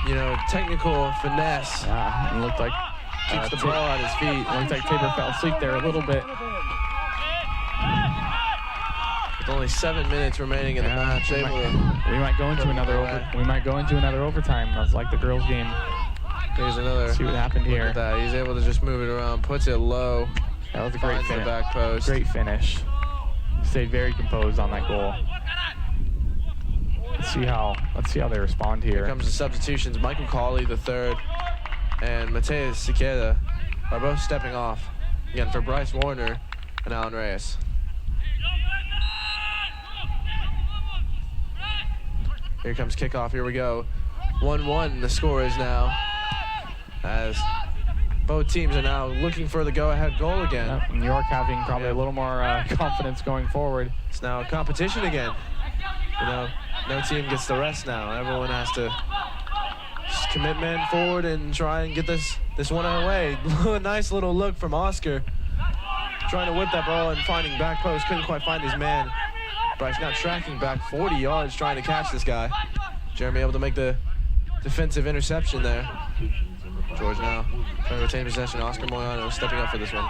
you know, technical finesse. Yeah, it looked like keeps the ball at his feet. It looked like Tabor fell asleep there a little bit. With only 7 minutes remaining in the match, we might go into another overtime. That's like the girls' game. Here's another. Let's see what happened here. Look at that. He's able to just move it around, puts it low. That was a great finish. The back post. Great finish. Stayed very composed on that goal. Let's see how they respond Here here. comes the substitutions. Michael Cawley, the third, and Mateus Siqueira are both stepping off. Again, for Bryce Warner and Alan Reyes. Here comes kickoff. Here we go. 1-1 the score is now, as both teams are now looking for the go-ahead goal again. Yep, New York having probably a little more confidence going forward. It's now a competition again. You know, no team gets the rest now. Everyone has to just commitment forward and try and get this one away. A nice little look from Oscar, trying to whip that ball and finding back post. Couldn't quite find his man. Bryce now tracking back 40 yards trying to catch this guy. Jeremy able to make the defensive interception there. George now trying to retain possession. Oscar Moyano stepping up for this one.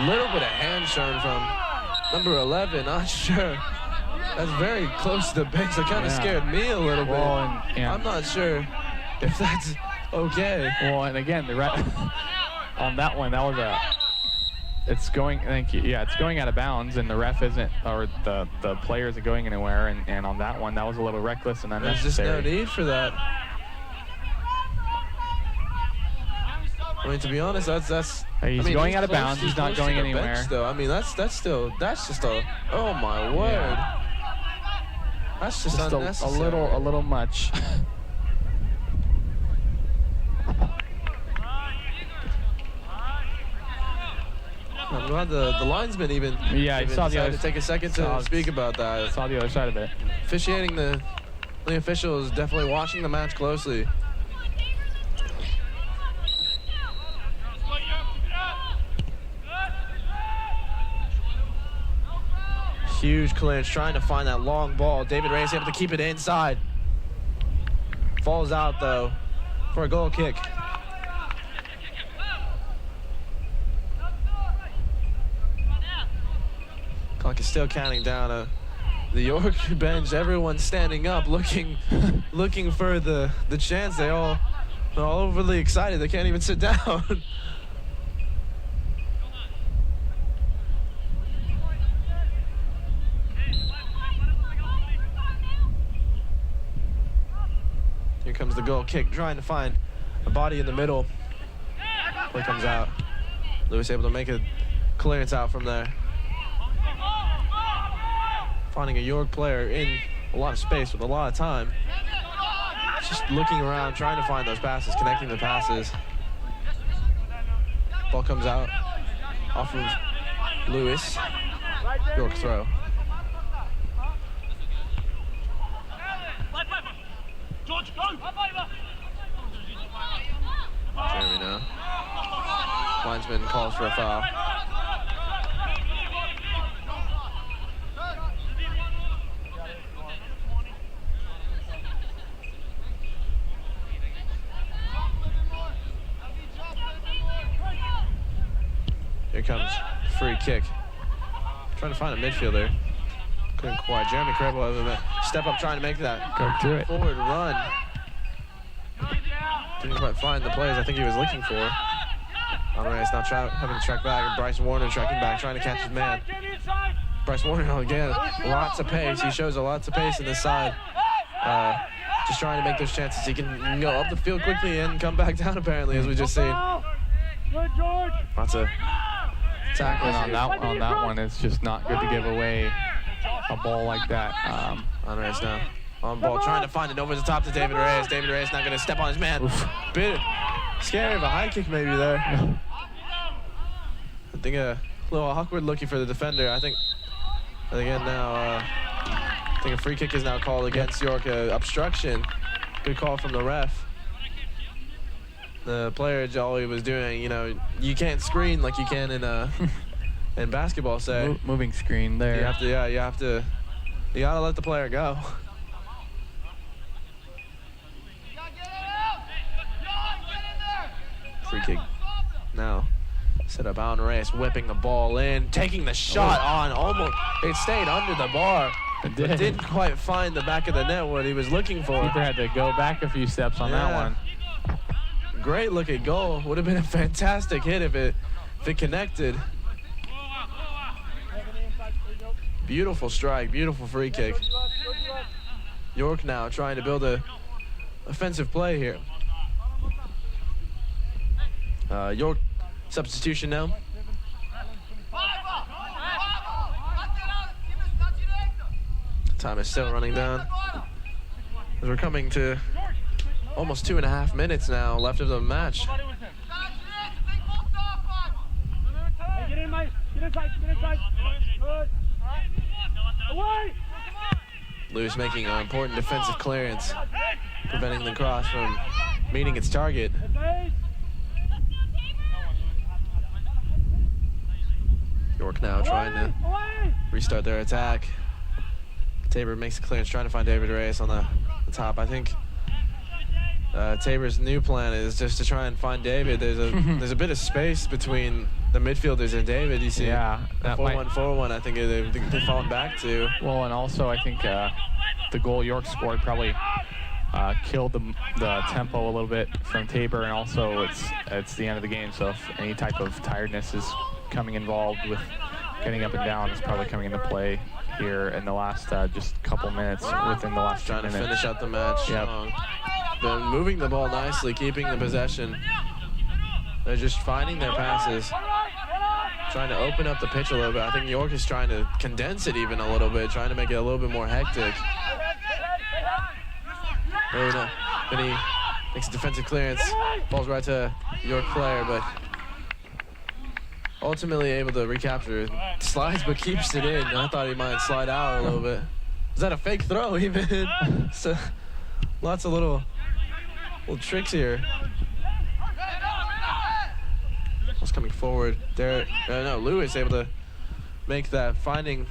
Little bit of hand shown from number 11. Not sure. That's very close to the base. It kind of scared me a little bit. Well, and I'm not sure if that's okay. Well, and again, on that one, that was it's going. Thank you. Yeah, it's going out of bounds, and the ref isn't, or the player isn't going anywhere. And on that one, that was a little reckless and There's just unnecessary. no need for that. I mean, to be honest, that's. He's going out of close- bounds. He's not close to going the anywhere. bench, though. I mean, that's just a. Oh my word. Yeah. That's just Just unnecessary. a little much. I'm glad the linesman even. Yeah, I even saw the decided other- to take a second saw- to speak about that. Saw the other side of it. Officiating the official is definitely watching the match closely. Huge clearance, trying to find that long ball. David Reyes able to keep it inside. Falls out though for a goal kick. Clock is still counting down. The York bench, everyone's standing up, looking for the chance. They're all overly excited. They can't even sit down. Here comes the goal kick, trying to find a body in the middle. Play comes out. Lewis able to make a clearance out from there. Finding a York player in a lot of space with a lot of time. Just looking around, trying to find those passes, connecting the passes. Ball comes out off of Lewis. York throw. Jeremy now. Linesman calls for a foul. Here comes free kick. Trying to find a midfielder. Couldn't quite. Jeremy Crable step up trying to make that Go through it. forward run. Didn't quite find the players I think he was looking for. Alvarez now having to track back, and Bryce Warner tracking back, trying to catch his man. Bryce Warner again, lots of pace. He shows a lots of pace in this side. Just trying to make those chances. He can go up the field quickly and come back down apparently, as we just seen. Lots of tackles And on that one, it's just not good to give away a ball like that. Andres now on ball, trying to find it over the top to David Reyes. David Reyes not going to step on his man. Bit scary of a high kick maybe there. I think a little awkward looking for the defender. I think again now, I think a free kick is now called against York. Obstruction. Good call from the ref. The player, all he was doing, you know, you can't screen like you can in basketball, say. Moving screen there. You gotta let the player go. Free kick now. Set up Alan Reyes, whipping the ball in, taking the shot on, almost, it stayed under the bar. It But didn't quite find the back of the net what he was looking for. Keeper had to go back a few steps on that one. Great looking goal. Would have been a fantastic hit if it connected. Beautiful strike, beautiful free kick. York now trying to build a offensive play here. York substitution now. Time is still running down. As we're coming to almost 2.5 minutes now left of the match. Lewis making an important defensive clearance, preventing the cross from meeting its target. York now trying to restart their attack. Tabor makes a clearance, trying to find David Reyes on the top. I think Tabor's new plan is just to try and find David. There's a bit of space between the midfielders and David. You see, Yeah, that 4-1-4-1. I think they've fallen back to. Well, and also I think the goal York scored probably killed the tempo a little bit from Tabor, and also it's the end of the game. So if any type of tiredness is coming involved with getting up and down, it's probably coming into play here in the last just couple minutes within the last Trying to 2 minutes. finish out the match strong. Been moving the ball nicely, keeping the possession. They're just finding their passes, trying to open up the pitch a little bit. I think York is trying to condense it even a little bit, trying to make it a little bit more hectic. Then he makes a defensive clearance, falls right to York player, but ultimately able to recapture it. Slides but keeps it in. I thought he might slide out a little bit. Is that a fake throw even? So lots of little tricks here. What's coming forward? Lewis able to make that, finding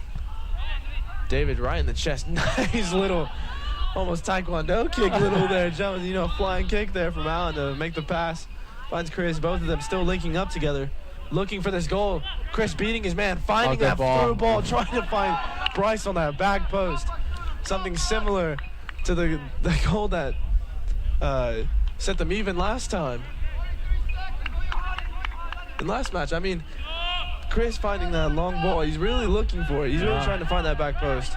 David right in the chest. Nice little, almost taekwondo kick there, jumping, flying kick there from Allen to make the pass. Finds Chris, both of them still linking up together, looking for this goal. Chris beating his man, finding that through ball, trying to find Bryce on that back post. Something similar to the goal that set them even last time. In last match, I mean, Chris finding that long ball, he's really looking for it. He's really trying to find that back post.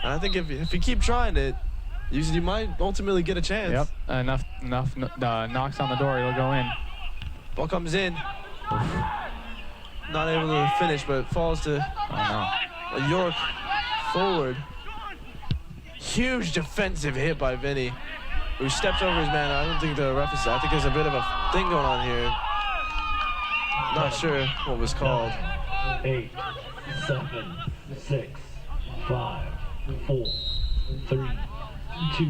And I think if you keep trying it, you might ultimately get a chance. Yep, enough knocks on the door, he'll go in. Ball comes in. Not able to finish, but falls to a York forward. Huge defensive hit by Vinny, who steps over his man. I don't think the ref is. I think there's a bit of a thing going on here. Not sure what was called. 8, 7, 6, 5, 4, 3, 2,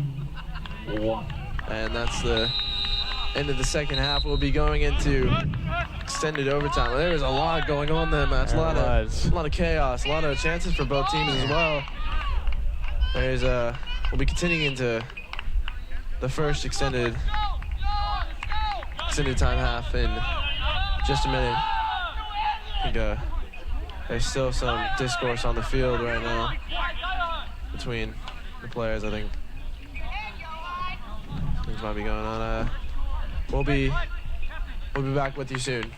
1. And that's the end of the second half. We'll be going into extended overtime. There was a lot going on in that match. A lot of chaos, a lot of chances for both teams as well. We'll be continuing into the first extended time half in just a minute. I think there's still some discourse on the field right now between the players. I think things might be going on. We'll be back with you soon.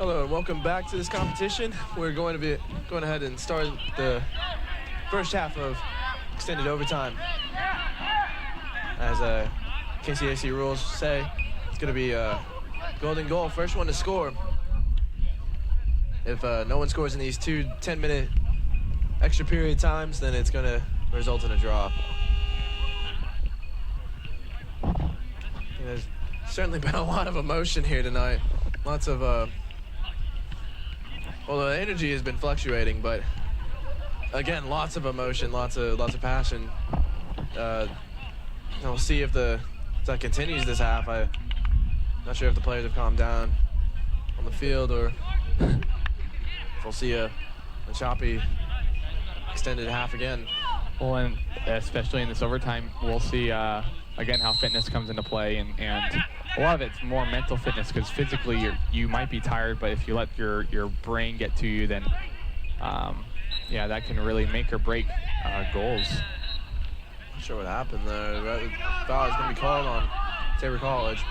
Hello and welcome back to this competition. We're going to be going ahead and start the first half of extended overtime. As KCAC rules say, it's going to be a golden goal, first one to score. If no one scores in these 2 10-minute extra period times, then it's going to result in a draw. There's certainly been a lot of emotion here tonight. Lots of well, the energy has been fluctuating, but again, lots of emotion, lots of passion. We'll see if that continues this half. I'm not sure if the players have calmed down on the field or if we'll see a choppy extended half again. Well, and especially in this overtime, we'll see again how fitness comes into play, and a lot of it's more mental fitness because physically you might be tired, but if you let your brain get to you, then yeah, that can really make or break goals. Not sure what happened there. The foul is going to be called on Tabor College.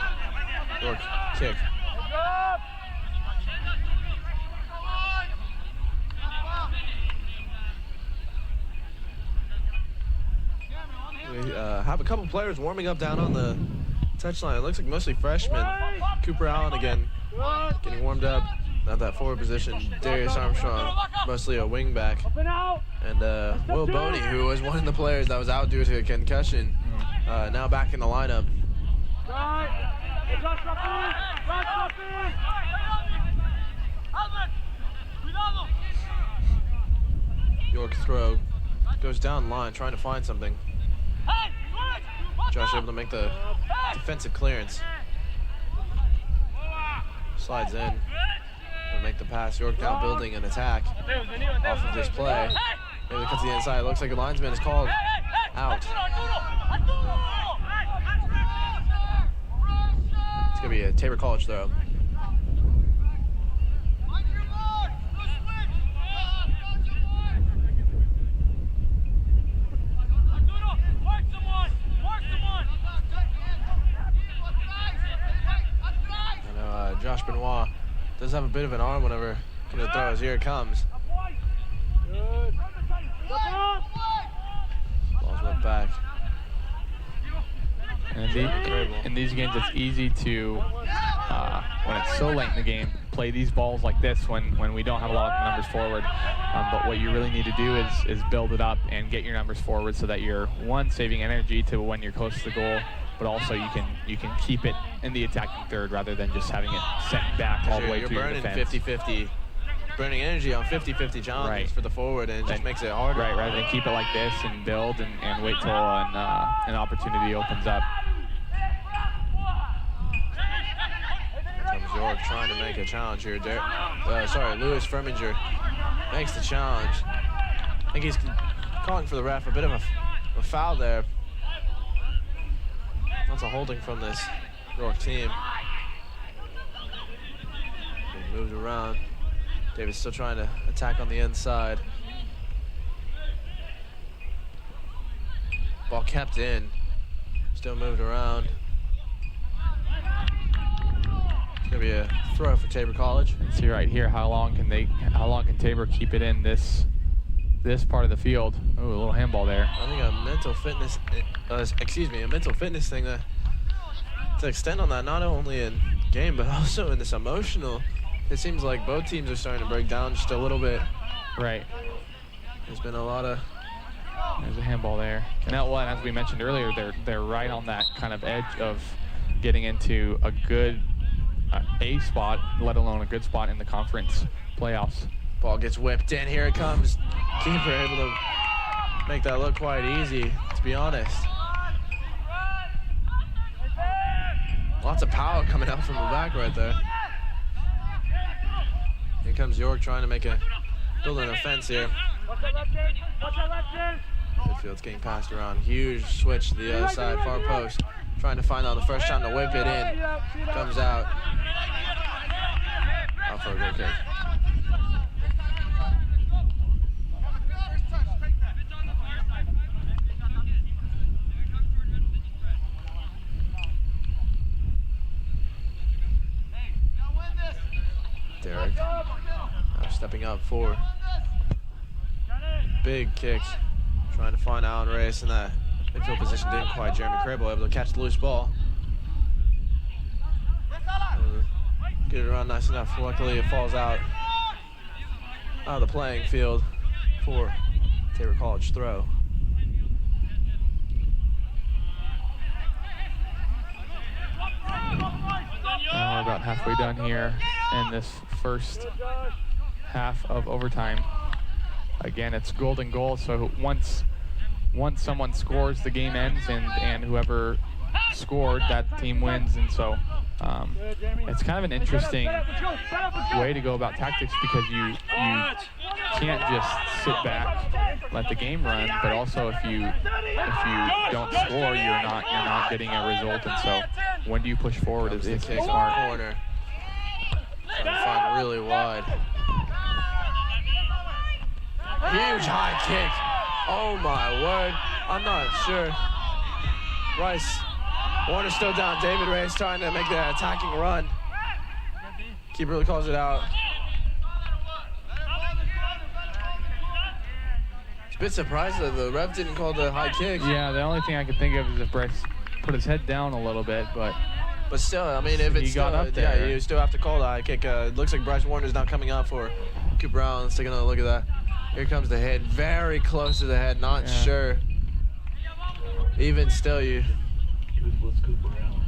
York kick. We have a couple players warming up down on the touchline. It looks like mostly freshmen. Cooper Allen again getting warmed up at that forward position. Darius Armstrong, mostly a wing back. And Will Boney, who was one of the players that was out due to a concussion, now back in the lineup. York throw goes down line, trying to find something. Josh able to make the defensive clearance. Slides in and make the pass. York now building an attack off of this play. Maybe it cuts to the inside. It looks like the linesman is called out. It's going to be a Tabor College throw. Josh Benoit does have a bit of an arm whenever he throws. Here it comes. Ball's went back. And in these games, it's easy to, when it's so late in the game, play these balls like this when we don't have a lot of numbers forward. But what you really need to do is build it up and get your numbers forward so that you're, one, saving energy to when you're close to the goal, but also you can keep it in the attacking third rather than just having it sent back all the way to your defense. You're burning 50-50, burning energy on 50-50 challenges for the forward, and it just makes it harder. Right, rather than keep it like this and build and wait till an opportunity opens up. Here comes York trying to make a challenge here. Lewis Firminger makes the challenge. I think he's calling for the ref, a bit of a foul there. That's a holding from this York team. He moved around. Davis still trying to attack on the inside. Ball kept in. Still moved around. It's gonna be a throw for Tabor College. See right here, how long can Tabor keep it in this part of the field? Oh, a little handball there. I think a mental fitness thing to extend on that, not only in game, but also in this emotional. It seems like both teams are starting to break down just a little bit. Right. There's been a lot of... There's a handball there. And that one, as we mentioned earlier, they're right on that kind of edge of getting into a good A spot, let alone a good spot in the conference playoffs. Ball gets whipped in. Here it comes. Keeper able to make that look quite easy, to be honest. Lots of power coming out from the back right there. Here comes York trying to build an offense here. Midfield's getting passed around. Huge switch to the other side, far post. Trying to find out the first time to whip it in. Comes out. Out for a goal kick. Derek stepping up for big kick. Trying to find Alan Reyes in that midfield position. Didn't quite. Jeremy Crable able to catch the loose ball. Get it around nice enough. Luckily, it falls out of the playing field for Tabor College throw. We're about halfway done here in this first half of overtime. Again, it's golden goal, so once someone scores, the game ends, and whoever scored, that team wins. And so it's kind of an interesting way to go about tactics, because you can't just sit back, let the game run, but also if you don't score, you're not getting a result. And so when do you push forward is Kick smart. on the corner. Trying to find really wide. Huge high kick. Oh my word. I'm not sure. Rice. Warner still down. David Reyes trying to make the attacking run. Keeper really calls it out. It's a bit surprised that the ref didn't call the high kick. Yeah, the only thing I could think of is if Bryce put his head down a little bit, but still, I mean, if it's he got still, up there. yeah, you still have to call the high kick. It looks like Bryce Warner's now coming out for Cooper Brown. Let's take another look at that. Here comes the head, very close to the head, not sure. Even still, Let's Cooper out.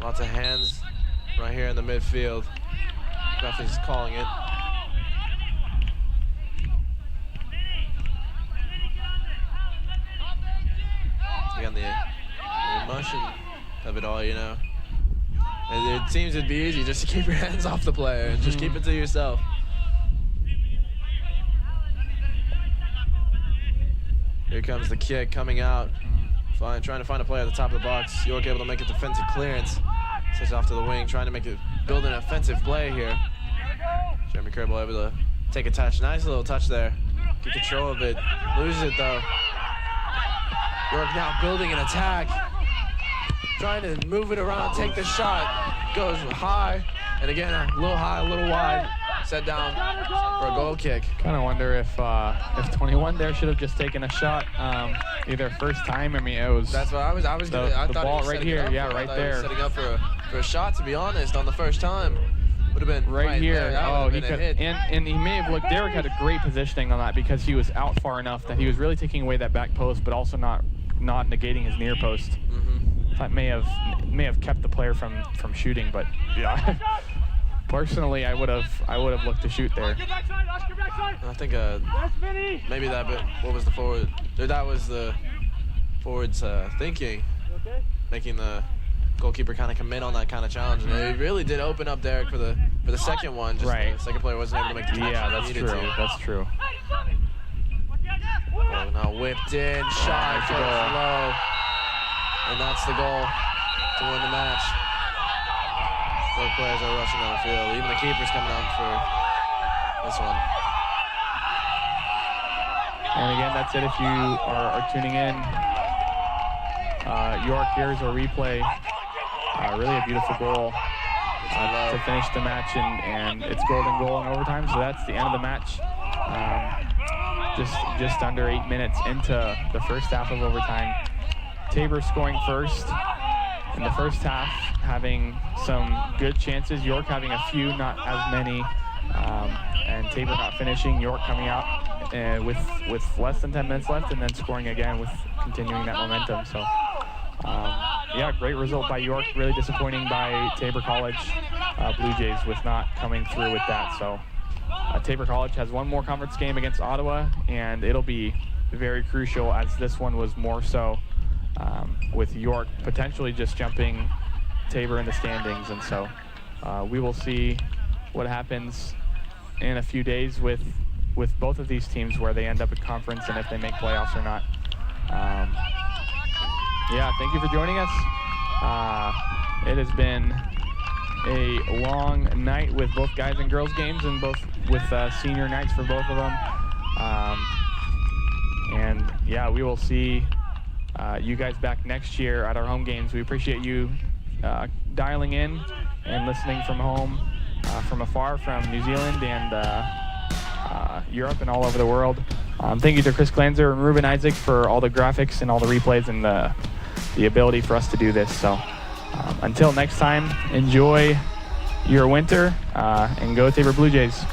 lots of hands right here in the midfield. Ref is calling it. Again, the emotion of it all, you know. And it seems it'd be easy just to keep your hands off the player and just keep it to yourself. Here comes the kick coming out. Trying to find a player at the top of the box. York able to make a defensive clearance. Sets off to the wing, trying to build an offensive play here. Jeremy Crable able to take a touch. Nice little touch there. Get control of it. Loses it though. York now building an attack. Trying to move it around, take the shot. Goes high, and again, a little high, a little wide. Set down for a goal kick. kind of wonder if 21 there should have just taken a shot either first time. I mean, it was That's what I was gonna. I the thought he ball was right setting it here, up yeah, for it. I right thought he was there. setting up for a shot, to be honest, on the first time. Would have been right here. there. That Oh, would he have could, been a hit. and he may have looked. Derek had a great positioning on that because he was out far enough that he was really taking away that back post, but also not negating his near post. That may have kept the player from shooting, but yeah. Personally, I would have looked to shoot there. I think maybe that bit. What was the forward? That was the forward's thinking, making the goalkeeper kind of commit on that kind of challenge, and it really did open up Derek for the second one. Just Right. The second player wasn't able to make the catch. Yeah, he that's needed true. to. That's true. Ball now whipped in, shot, that's a goal. low, and that's the goal to win the match. Both players are rushing down the field. Even the keeper's coming out for this one. And again, that's it. If you are tuning in, York, here's a replay. Really a beautiful goal to finish the match, and it's golden goal in overtime. So that's the end of the match. Just under 8 minutes into the first half of overtime. Tabor scoring first in the first half, having some good chances. York having a few, not as many, and Tabor not finishing. York coming out with less than 10 minutes left, and then scoring again with continuing that momentum. So, yeah, great result by York. Really disappointing by Tabor College Blue Jays with not coming through with that. So, Tabor College has one more conference game against Ottawa, and it'll be very crucial, as this one was more so, with York potentially just jumping Tabor in the standings. And so we will see what happens in a few days with both of these teams, where they end up at conference and if they make playoffs or not. Yeah, thank you for joining us. It has been a long night with both guys and girls games, and both with senior nights for both of them. And yeah, we will see you guys back next year at our home games. We appreciate you dialing in and listening from home. from afar, from New Zealand and Europe and all over the world. Thank you to Chris Glanzer and Ruben Isaac for all the graphics and all the replays and the ability for us to do this. So until next time, enjoy your winter and go Tabor Blue Jays.